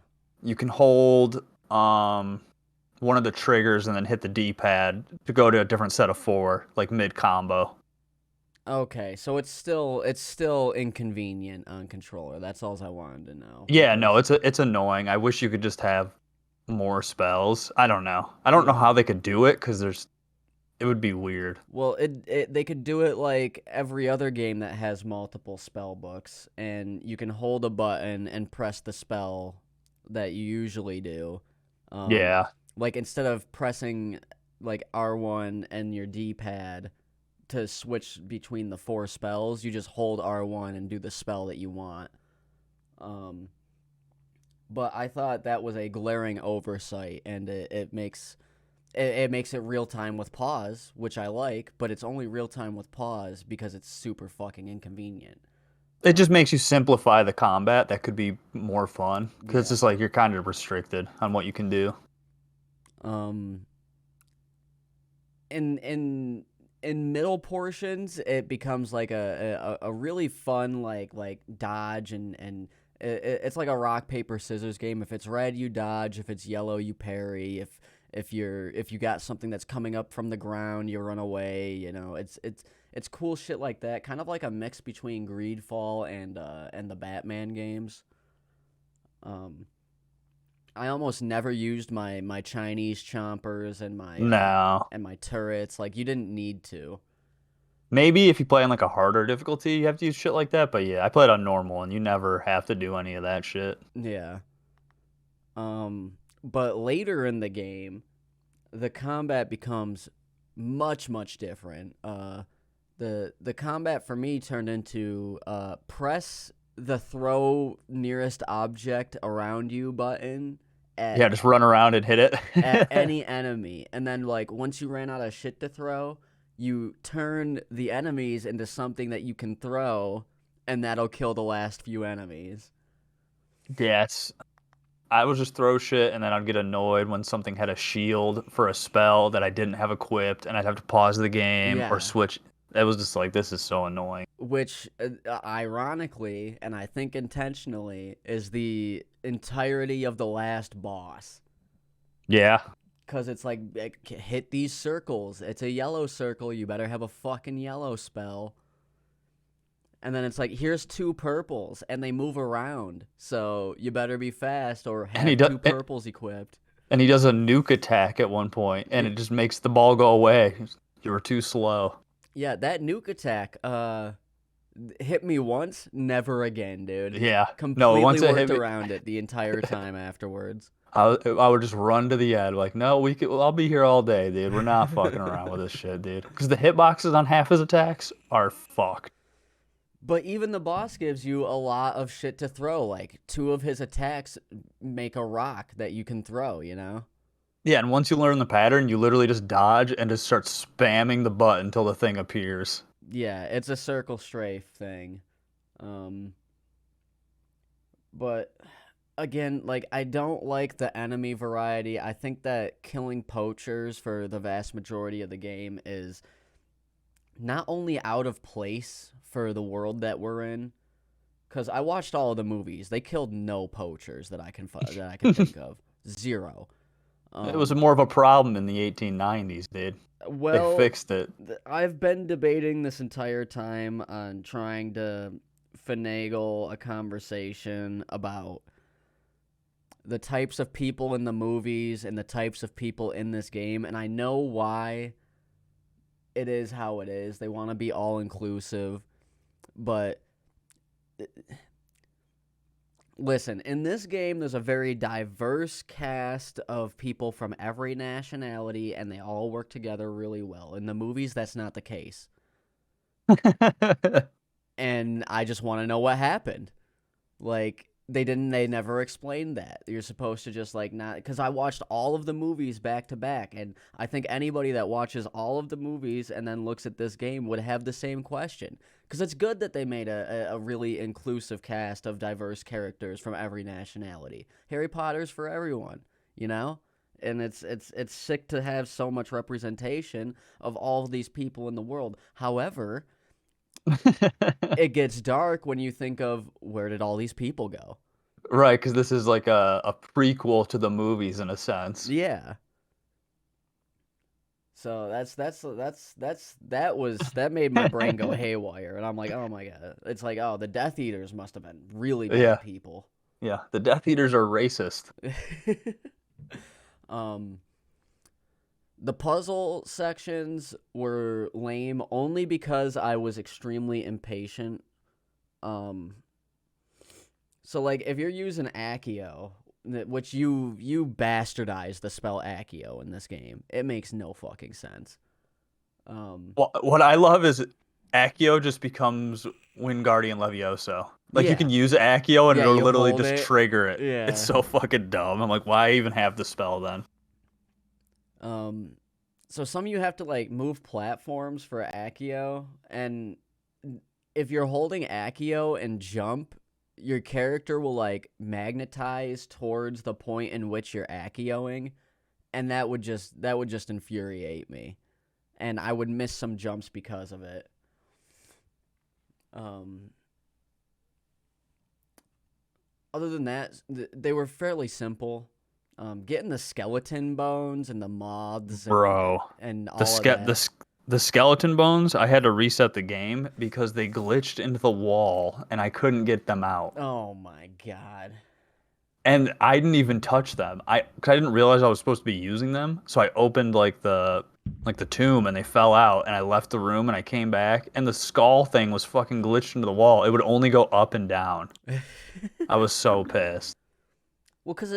You can hold one of the triggers and then hit the D-pad to go to a different set of four, like mid combo. Okay, so it's still inconvenient on controller. That's all I wanted to know Yeah, no, because it's annoying. I wish you could just have more spells. I don't know. I don't know yeah. how they could do it because it would be weird. Well, it they could do it like every other game that has multiple spell books, and you can hold a button and press the spell that you usually do. Um, Yeah. like instead of pressing like R1 and your D-pad to switch between the four spells, you just hold R1 and do the spell that you want. Um, but I thought that was a glaring oversight, and it makes it real time with pause, which I like, but it's only real time with pause because it's super fucking inconvenient. It just makes you simplify the combat. That could be more fun because it's Yeah. just like you're kind of restricted on what you can do. Um. In in middle portions, it becomes like a really fun like dodge and it's like a rock paper scissors game. If it's red, you dodge. If it's yellow, you parry. If you got something that's coming up from the ground, you run away. You know, it's cool shit like that. Kind of like a mix between Greedfall and the Batman games. Um, I almost never used my Chinese chompers No. and my turrets. Like you didn't need to. Maybe if you play on like a harder difficulty, you have to use shit like that. But yeah, I played on normal and you never have to do any of that shit. Yeah. But later in the game, the combat becomes much different. The combat for me turned into press the throw nearest object around you button at Yeah, just run around and hit at it. any enemy, and then like once you ran out of shit to throw, you turn the enemies into something that you can throw, and that'll kill the last few enemies. Yeah, I would just throw shit and then I'd get annoyed when something had a shield for a spell that I didn't have equipped and I'd have to pause the game or Yeah, switch. It was just like, this is so annoying. which ironically, and I think intentionally, is the entirety of the last boss. Yeah. Because it's like, hit these circles. It's a yellow circle. You better have a fucking yellow spell. And then it's like, here's two purples, and they move around. So you better be fast or And he have does, two purples equipped. and he does a nuke attack at one point, and it just makes the ball go away. You were too slow. Yeah, that nuke attack hit me once, never again, dude. Yeah. No, Completely once it hit worked me, around it the entire time afterwards. I would just run to the end, like, no, I'll be here all day, dude. We're not fucking around with this shit, dude. Because the hitboxes on half his attacks are fucked. But even the boss gives you a lot of shit to throw. Like, two of his attacks make a rock that you can throw, you know? Yeah, and once you learn the pattern, you literally just dodge and just start spamming the button until the thing appears. Yeah, it's a circle strafe thing. But again, like, I don't like the enemy variety. I think that killing poachers for the vast majority of the game is not only out of place for the world that we're in, because I watched all of the movies. They killed no poachers that I can think of. Zero. It was Um, more of a problem in the 1890s, dude. They well, fixed it. I've been debating this entire time on trying to finagle a conversation about the types of people in the movies and the types of people in this game, and I know why it is how it is. They want to be all inclusive, but listen, in this game, there's a very diverse cast of people from every nationality, and they all work together really well. In the movies, that's not the case. And I just want to know what happened. Like, they never explained that. You're supposed to just, like, not, because I watched all of the movies back to back, and I think anybody that watches all of the movies and then looks at this game would have the same question. Because it's good that they made a really inclusive cast of diverse characters from every nationality. Harry Potter's for everyone, you know? And it's sick to have so much representation of all of these people in the world. However, it gets dark when you think of, where did all these people go? Right, because this is like a prequel to the movies in a sense. Yeah. So that made my brain go haywire, and I'm like, oh my god. It's like, oh, the Death Eaters must have been really Yeah, bad people. yeah. The Death Eaters are racist. um, the puzzle sections were lame only because I was extremely impatient. Um, so like, if you're using Accio, which you bastardize the spell Accio in this game, it makes no fucking sense. What I love is Accio just becomes Wingardium Levioso. Like you Yeah, can use Accio and yeah, it'll you literally hold just it. trigger it. It's Yeah. so fucking dumb. I'm like, why even have the spell then? Um, so some of you have to like move platforms for Accio, and if you're holding Accio and jump, your character will like magnetize towards the point in which you're Accioing, and that would just infuriate me, and I would miss some jumps because of it. Um, Other than that, they were fairly simple. Getting the skeleton bones and the moths Bro, and the all of ske the that. s- the skeleton bones, I had to reset the game because they glitched into the wall and I couldn't get them out. Oh my god. And I didn't even touch them. 'Cause I didn't realize I was supposed to be using them. So I opened like the tomb and they fell out and I left the room and I came back and the skull thing was fucking glitched into the wall. It would only go up and down. I was so pissed. Well, because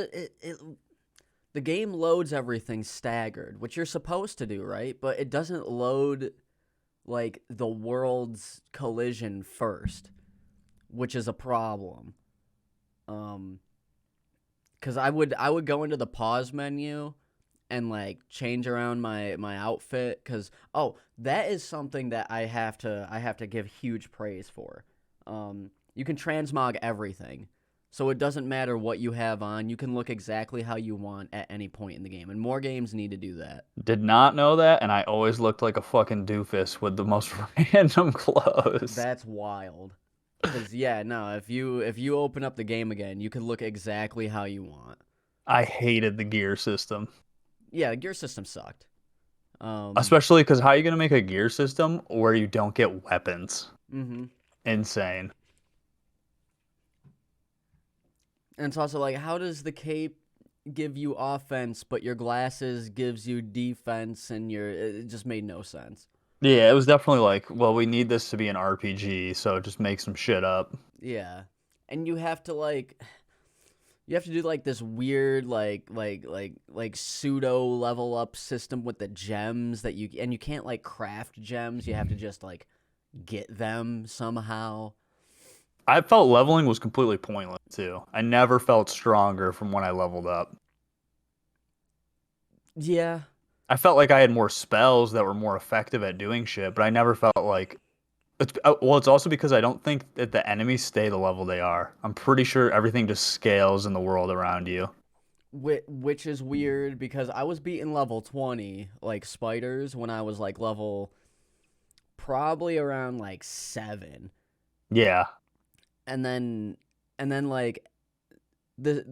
the game loads everything staggered, which you're supposed to do, right? But it doesn't load like the world's collision first, which is a problem. Um, because I would go into the pause menu and like change around my outfit, because that is something that I have to give huge praise for. You can transmog everything. So it doesn't matter what you have on. You can look exactly how you want at any point in the game. And more games need to do that. Did not know that, and I always looked like a fucking doofus with the most random clothes. That's wild. Cause yeah, no, if you open up the game again, you can look exactly how you want. I hated the gear system. Yeah, gear system sucked. Um, Especially because how are you going to make a gear system where you don't get weapons? hmm Insane. And it's also like, how does the cape give you offense, but your glasses gives you defense, and it just made no sense. Yeah, it was definitely like, well, we need this to be an RPG, so just make some shit up. Yeah, and you have to do like this weird pseudo level up system with the gems that you can't like craft gems. You have to just like get them somehow. I felt leveling was completely pointless too. I never felt stronger from when I leveled up. Yeah, I felt like I had more spells that were more effective at doing shit, but I never felt like it's also because I don't think that the enemies stay the level they are. I'm pretty sure everything just scales in the world around you. which is weird because I was beating level 20 like spiders when I was like level probably around like 7. Yeah. And then like the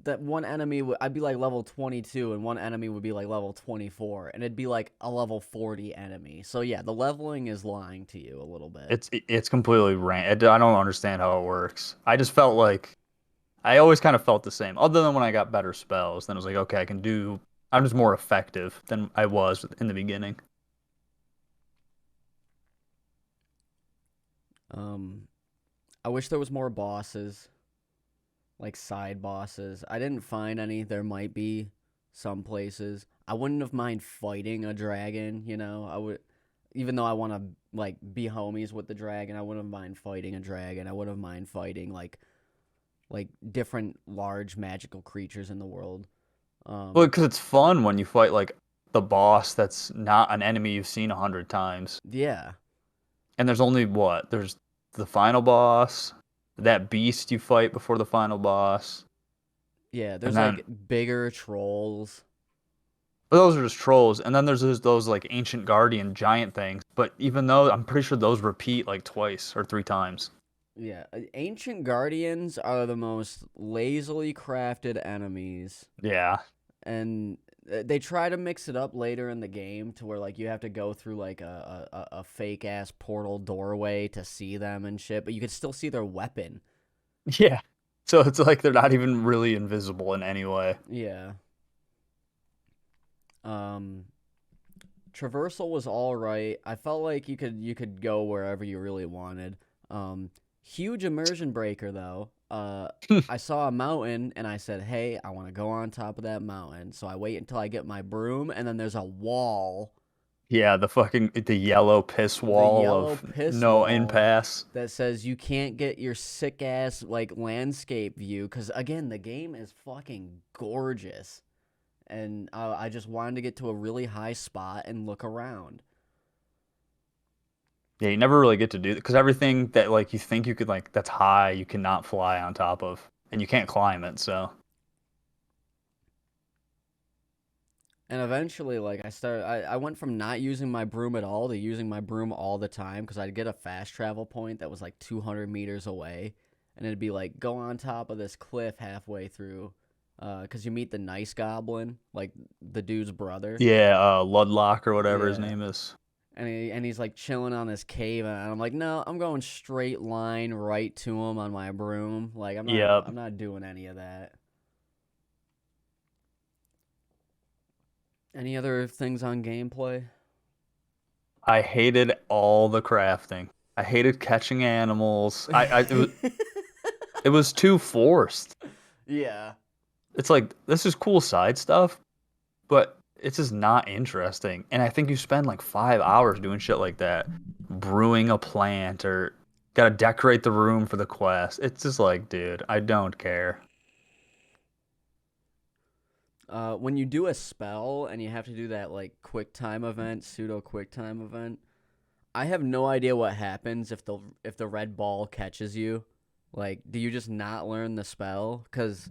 that one enemy I'd be like level 22 and one enemy would be like level 24 and it'd be like a level 40 enemy. So yeah, the leveling is lying to you a little bit. It's completely I don't understand how it works. I just felt like I always kind of felt the same, other than when I got better spells. Then I was like, okay, I'm just more effective than I was in the beginning. um I wish there was more bosses, like side bosses. I didn't find any. There might be some places. I wouldn't have mind fighting a dragon, I would, even though I want to like be homies with the dragon, I wouldn't mind fighting a dragon. I wouldn't mind fighting like different large magical creatures in the world. Well, Um, because it's fun when you fight like the boss that's not an enemy you've seen 100 times. yeah, And there's only what? There's the final boss, that beast you fight before the final boss, yeah. and There's then like bigger trolls. but those are just trolls. And then there's those like ancient guardian giant things. But even though I'm pretty sure those repeat like twice or 3 times. Yeah, ancient guardians are the most lazily crafted enemies, Yeah. and they try to mix it up later in the game to where like you have to go through like a fake ass portal doorway to see them and shit, but you can still see their weapon. Yeah. So it's like they're not even really invisible in any way. Yeah. Um, Traversal was all right. I felt like you could go wherever you really wanted. Huge immersion breaker though. I saw a mountain and I said, "Hey, I want to go on top of that mountain." So I wait until I get my broom, and then there's a wall, Yeah, the yellow piss the wall yellow of piss no wall impasse. that says you can't get your sick ass like landscape view because again, the game is fucking gorgeous, and I just wanted to get to a really high spot and look around. Yeah, you never really get to do that because everything that like you think you could like that's high, you cannot fly on top of, and you can't climb it. So And eventually, like I went from not using my broom at all to using my broom all the time because I'd get a fast travel point that was like 200 meters away, and it'd be like go on top of this cliff halfway through, because you meet the nice goblin, like the dude's brother. yeah, Ludlock or whatever his Yeah, name is. and he's like chilling on this cave, and I'm like, no, I'm going straight line right to him on my broom. Like I'm not, Yep. I'm not doing any of that. Any other things on gameplay? I hated all the crafting. I hated catching animals. It was too forced. Yeah. It's like this is cool side stuff, but it's just not interesting. And I think you spend like 5 hours doing shit like that, brewing a plant or gotta decorate the room for the quest. It's just like, dude, I don't care. When you do a spell and you have to do that like quick time event, pseudo quick time event, I have no idea what happens if the red ball catches you. Like, do you just not learn the spell? Cause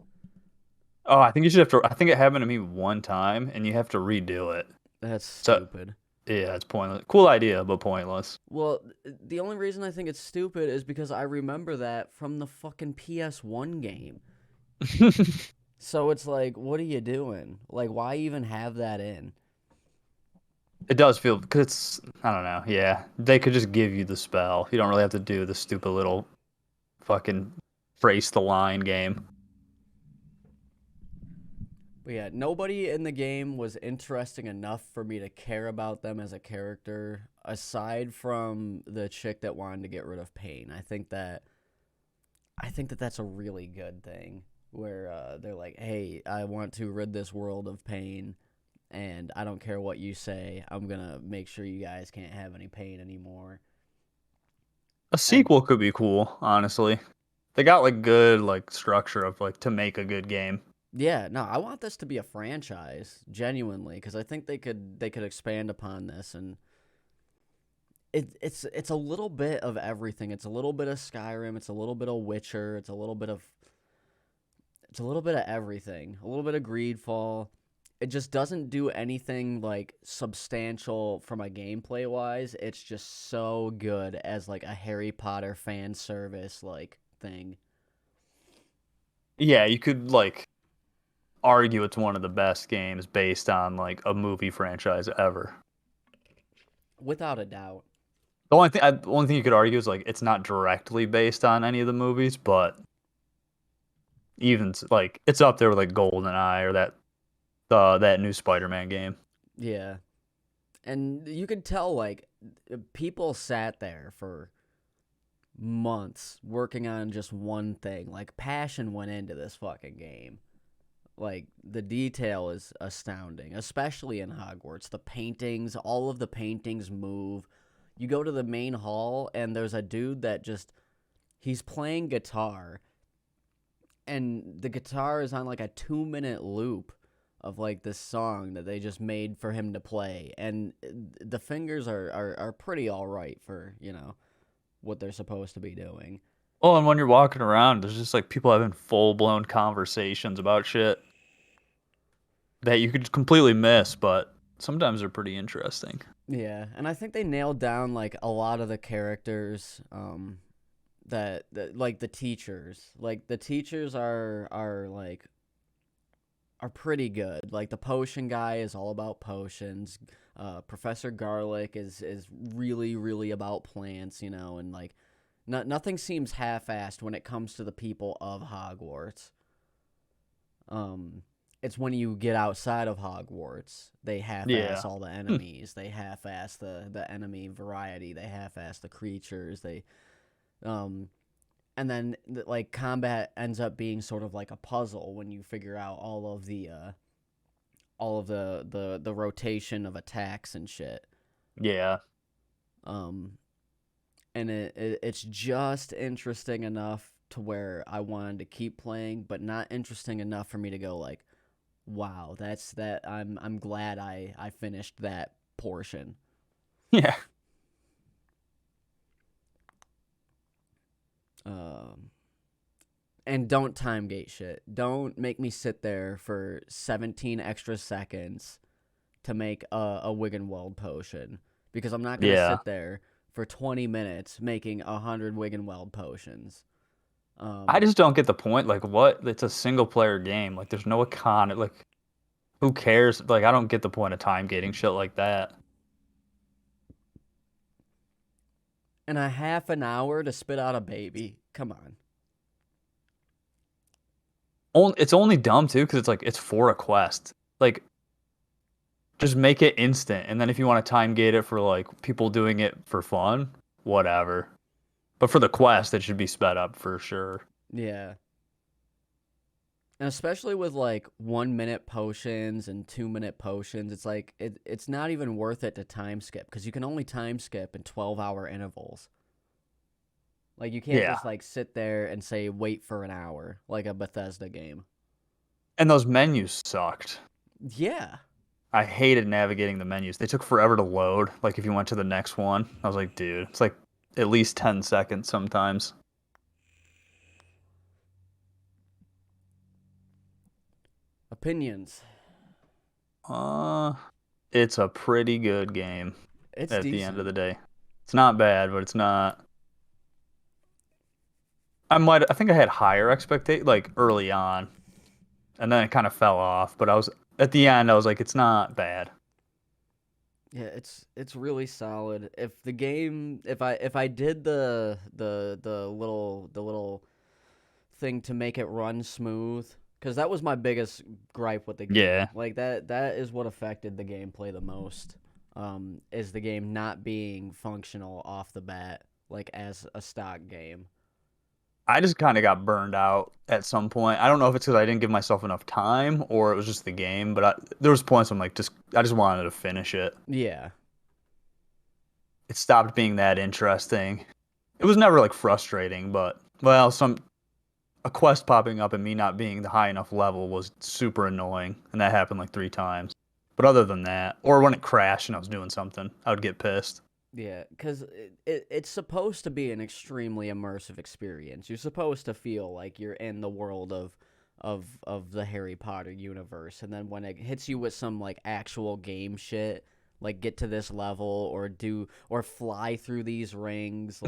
Oh, I think you should have to. I think it happened to me one time, and you have to redo it. that's So stupid. yeah, it's pointless. Cool idea, but pointless. Well, the only reason I think it's stupid is because I remember that from the fucking PS1 game. So it's like, what are you doing? Like, why even have that in? It does feel because it's I don't know. Yeah, they could just give you the spell. You don't really have to do the stupid little fucking trace the line game. But yeah, nobody in the game was interesting enough for me to care about them as a character, aside from the chick that wanted to get rid of pain. I think that that's a really good thing. Where they're like, "Hey, I want to rid this world of pain, and I don't care what you say. I'm gonna make sure you guys can't have any pain anymore." A And sequel could be cool, honestly. They got like good like structure of like to make a good game. yeah, no, I want this to be a franchise, genuinely, because I think they could expand upon this, and it's a little bit of everything. It's a little bit of Skyrim, it's a little bit of Witcher, it's a little bit of everything. A little bit of Greedfall. It just doesn't do anything like substantial from a gameplay wise. It's just so good as like a Harry Potter fan service like thing. Yeah, you could like argue it's one of the best games based on like a movie franchise ever. Without a doubt. The only thing you could argue is like it's not directly based on any of the movies, but like it's up there with like GoldenEye or that new Spider-Man game. Yeah. And you could tell like people sat there for months working on just one thing. Like passion went into this fucking game. Like the detail is astounding, especially in Hogwarts. The paintings, all of the paintings move. You go to the main hall and there's a dude that just he's playing guitar and the guitar is on like a 2-minute loop of like this song that they just made for him to play, and the fingers are pretty all right for what they're supposed to be doing. Well, and when you're walking around, there's just like people having full-blown conversations about shit that you could completely miss, but sometimes they're pretty interesting. Yeah, and I think they nailed down like a lot of the characters. That like the teachers are pretty good. Like the potion guy is all about potions. Professor Garlic is really really about plants, and like nothing seems half-assed when it comes to the people of Hogwarts. Um, it's when you get outside of Hogwarts, they half-ass Yeah. all the Hmm. enemies. They half-ass the enemy variety. They half-ass the creatures. Um, and then like combat ends up being sort of like a puzzle when you figure out all of the rotation of attacks and shit. Yeah. Um, and it's just interesting enough to where I wanted to keep playing, but not interesting enough for me to go like, wow, that's that. I'm glad I finished that portion. Yeah. Um, and don't time gate shit. Don't make me sit there for 17 extra seconds to make a Wiggenweld potion, because I'm not gonna Yeah. sit there for 20 minutes making 100 Wiggenweld potions. I Um, just don't get the point. Like, what? It's a single player game. Like, there's no econ. Like, who cares? Like, I don't get the point of time gating shit like that. and a half an hour to spit out a baby. Come on. It's only dumb too because it's like it's for a quest. Like, just make it instant, and then if you want to time gate it for like people doing it for fun, whatever. But for the quest, it should be sped up for sure. Yeah. And especially with like 1 minute potions and 2 minute potions, it's like it's not even worth it to time skip because you can only time skip in 12-hour intervals. Like you can't Yeah. just like sit there and say wait for an hour like a Bethesda game. And those menus sucked. Yeah. I hated navigating the menus. They took forever to load. Like if you went to the next one, I was like, dude, it's like at least 10 seconds sometimes. Opinions. Uh, it's a pretty good game It's at the end of decent. the day. It's not bad, but it's not. I think I had higher expectations like early on, and then it kind of fell off. But I was at the end, I was like, it's not bad. Yeah, it's really solid. If the game, if I did the little thing to make it run smooth, because that was my biggest gripe with the game. Yeah, Like that is what affected the gameplay the most. Is the game not being functional off the bat, like as a stock game. I just kind of got burned out at some point. I don't know if it's because I didn't give myself enough time or it was just the game, but there was points I'm like, I just wanted to finish it. Yeah, It stopped being that interesting. It was never like frustrating, but well, some a quest popping up and me not being the high enough level was super annoying, and that happened like 3 times. But other than that, or when it crashed and I was doing something, I would get pissed. yeah, because it's supposed to be an extremely immersive experience. You're supposed to feel like you're in the world of the Harry Potter universe, and then when it hits you with some like actual game shit, like get to this level or fly through these rings,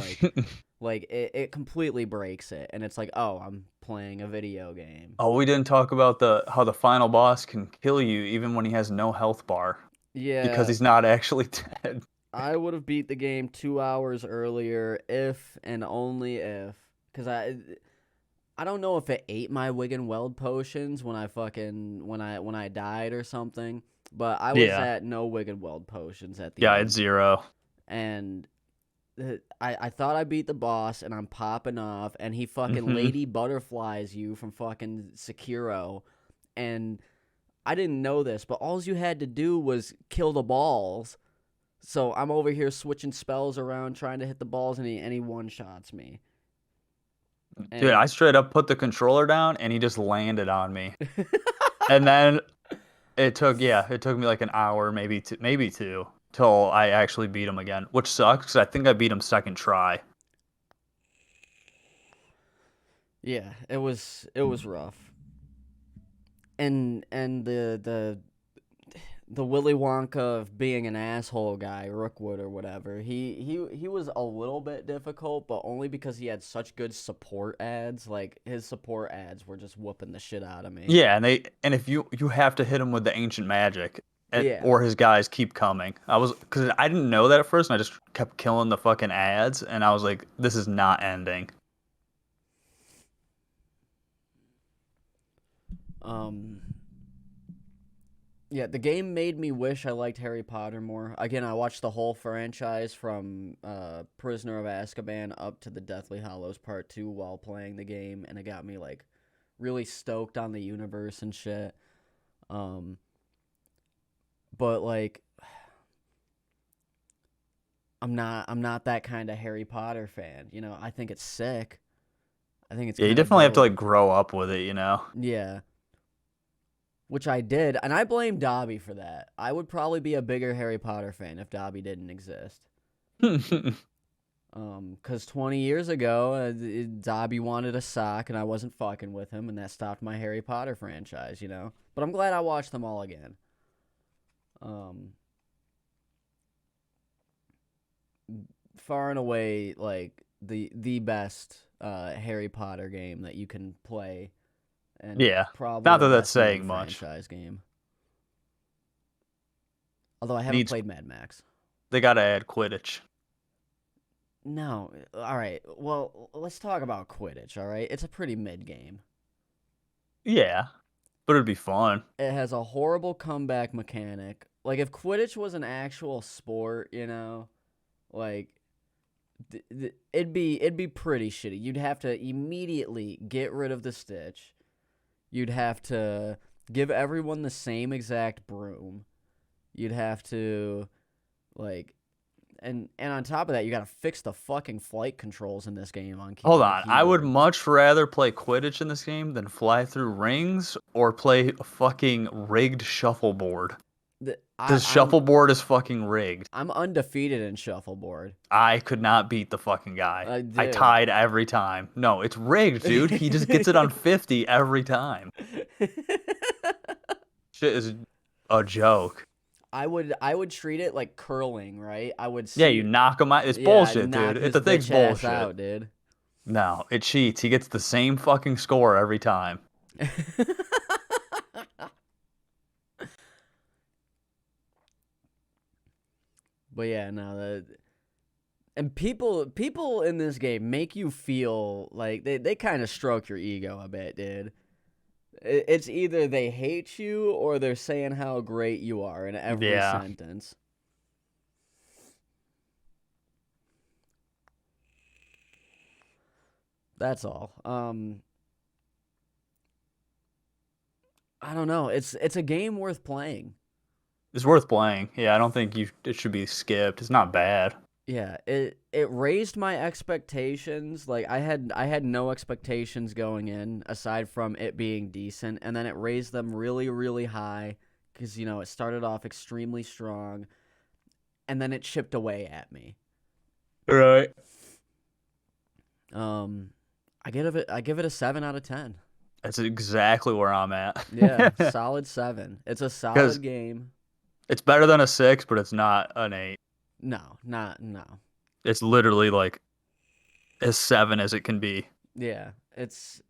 like it completely breaks it, and it's like, oh, I'm playing a video game. Oh, we didn't talk about the how the final boss can kill you even when he has no health bar because Yeah, he's not actually dead. I would have beat the game 2 hours earlier if and only if, because I don't know if it ate my Wigan Weld potions when I fucking when I died or something, but I was Yeah. at no Wigan Weld potions at the Yeah, it's end, 0. and I thought I beat the boss, and I'm popping off, and he fucking Hmm. lady butterflies you from fucking Sekiro, and I didn't know this, but all you had to do was kill the balls. So I'm over here switching spells around, trying to hit the balls, and he one shots me. Dude, I And straight up put the controller down and he just landed on me. And then it took me like an hour, maybe two, till I actually beat him again, which sucks because I think I beat him second try. yeah, it was rough. And the Willy Wonka of being an asshole guy, Rookwood or whatever. He was a little bit difficult, but only because he had such good support ads. Like his support ads were just whooping the shit out of me. Yeah, and if you have to hit him with the ancient magic, Yeah. or his guys keep coming. Because I didn't know that at first, and I just kept killing the fucking ads, and I was like, this is not ending. Um Yeah, the game made me wish I liked Harry Potter more. Again, I watched the whole franchise from Prisoner of Azkaban up to the Deathly Hallows Part 2 while playing the game, and it got me like really stoked on the universe and shit. Um but like I'm not that kind of Harry Potter fan. I think it's sick. I think it's Yeah, you kind of definitely have to dope. like grow up with it, you know. Yeah, which I did, and I blame Dobby for that. I would probably be a bigger Harry Potter fan if Dobby didn't exist. 'Cause 20 years ago, Dobby wanted a sock, and I wasn't fucking with him, and that stopped my Harry Potter franchise. But I'm glad I watched them all again. Um, Far and away, like the best Harry Potter game that you can play, and Yeah, probably not the that that's best saying much. non-franchise game. Although I haven't Needs played Mad Max. They gotta add Quidditch. No, all right. Well, let's talk about Quidditch. All right, it's a pretty mid game. Yeah, but it'd be fun. It has a horrible comeback mechanic. Like if Quidditch was an actual sport, like it'd be pretty shitty. You'd have to immediately get rid of the stitch. You'd have to give everyone the same exact broom. You'd have to like and on top of that, you got to fix the fucking flight controls in this game Hold on on, I would keyboard. much rather play Quidditch in this game than fly through rings or play a fucking rigged shuffleboard. The, I, Because I'm shuffleboard is fucking rigged. I'm undefeated in shuffleboard. I could not beat the fucking guy. I Dude. tied every time. No, it's rigged, dude. He just gets it on 50 every time. Shit is a joke. I would treat it like curling, right? I would Yeah, you see, knock him out. It's yeah, bullshit, dude. knock It, his the thing's bitch ass bullshit. out, dude. No, it cheats. He gets the same fucking score every time. But yeah, no, and people in this game make you feel like they kind of stroke your ego a bit, dude. It's either they hate you or they're saying how great you are in every Yeah. sentence. That's all. I don't know. It's a game worth playing. It's worth playing. Yeah, I don't think it should be skipped. It's not bad. Yeah, it raised my expectations. Like I had no expectations going in aside from it being decent, and then it raised them really really high cuz it started off extremely strong and then it chipped away at me. Right. Um I give it a 7 out of 10. That's exactly where I'm at. Yeah, solid 7. It's a Because solid game. it's better than a 6, but it's not an 8. No, not no. It's literally like as 7 as it can be. Yeah, it's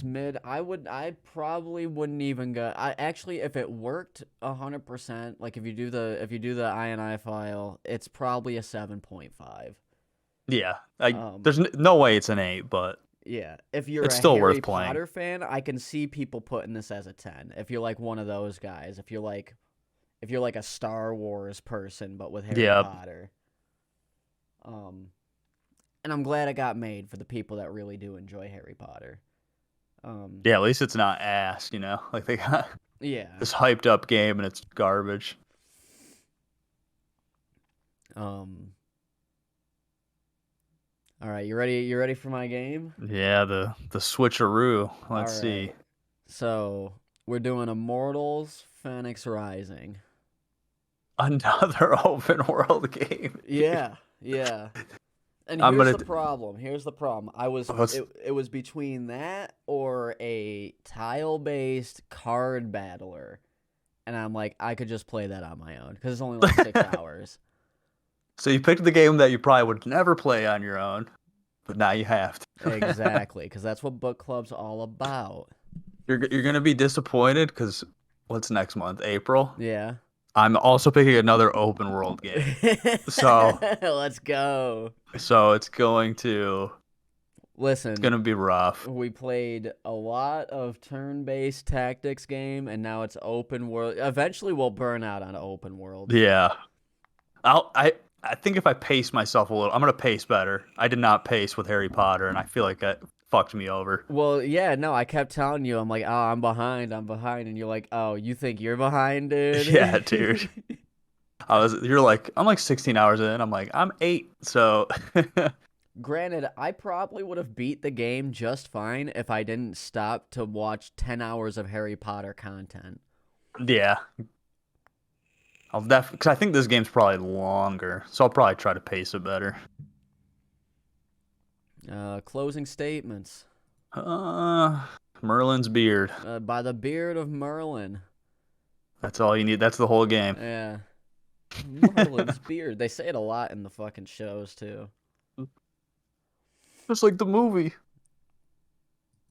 mid. I probably wouldn't even go. I actually, if it worked 100%, like if you do the INI file, it's probably a 7.5. Yeah. Um, There's no way it's an 8, but yeah. If you're it's a still Harry worth playing. Potter fan, I can see people putting this as a 10. If you're like one of those guys, if you're like a Star Wars person but with Harry Yeah. Potter. Um, and I'm glad it got made for the people that really do enjoy Harry Potter. Um, Yeah, at least it's not ass, you know? Like they got yeah. this hyped up game and it's garbage. Um, all right, you ready? You ready for my game? Yeah, the switcheroo. All Let's see. right. So we're doing Immortals Phoenix Rising. Another open world game, dude. Yeah, yeah. And I'm here's gonna the problem. Here's the problem. I was let's it was between that or a tile-based card battler. And I'm like, I could just play that on my own because it's only like 6 hours. So you picked the game that you probably would never play on your own, but now you have to. Exactly, because that's what book club's all about. You're gonna be disappointed because what's next month? April. Yeah. I'm also picking another open world game. So Let's go. so it's Listen, gonna be rough. we played a lot of turn-based tactics game, and now it's open world. Eventually, we'll burn out on open world. Yeah. I think if I pace myself a little, I'm gonna pace better. I did not pace with Harry Potter, and I feel like that fucked me over. Well, yeah, no, I kept telling you, I'm like, oh, I'm behind, and you're like, oh, you think you're behind, Yeah, dude? dude. You're like, I'm like 16 hours in. I'm like, I'm 8. So Granted, I probably would have beat the game just fine if I didn't stop to watch 10 hours of Harry Potter content. yeah, I'll definitely because I think this game's probably longer, so I'll probably try to pace it better. Closing statements. Uh, Merlin's beard. By the beard of Merlin. That's all you need. That's the whole game. Yeah. Merlin's beard. They say it a lot in the fucking shows, too. Just like the movie.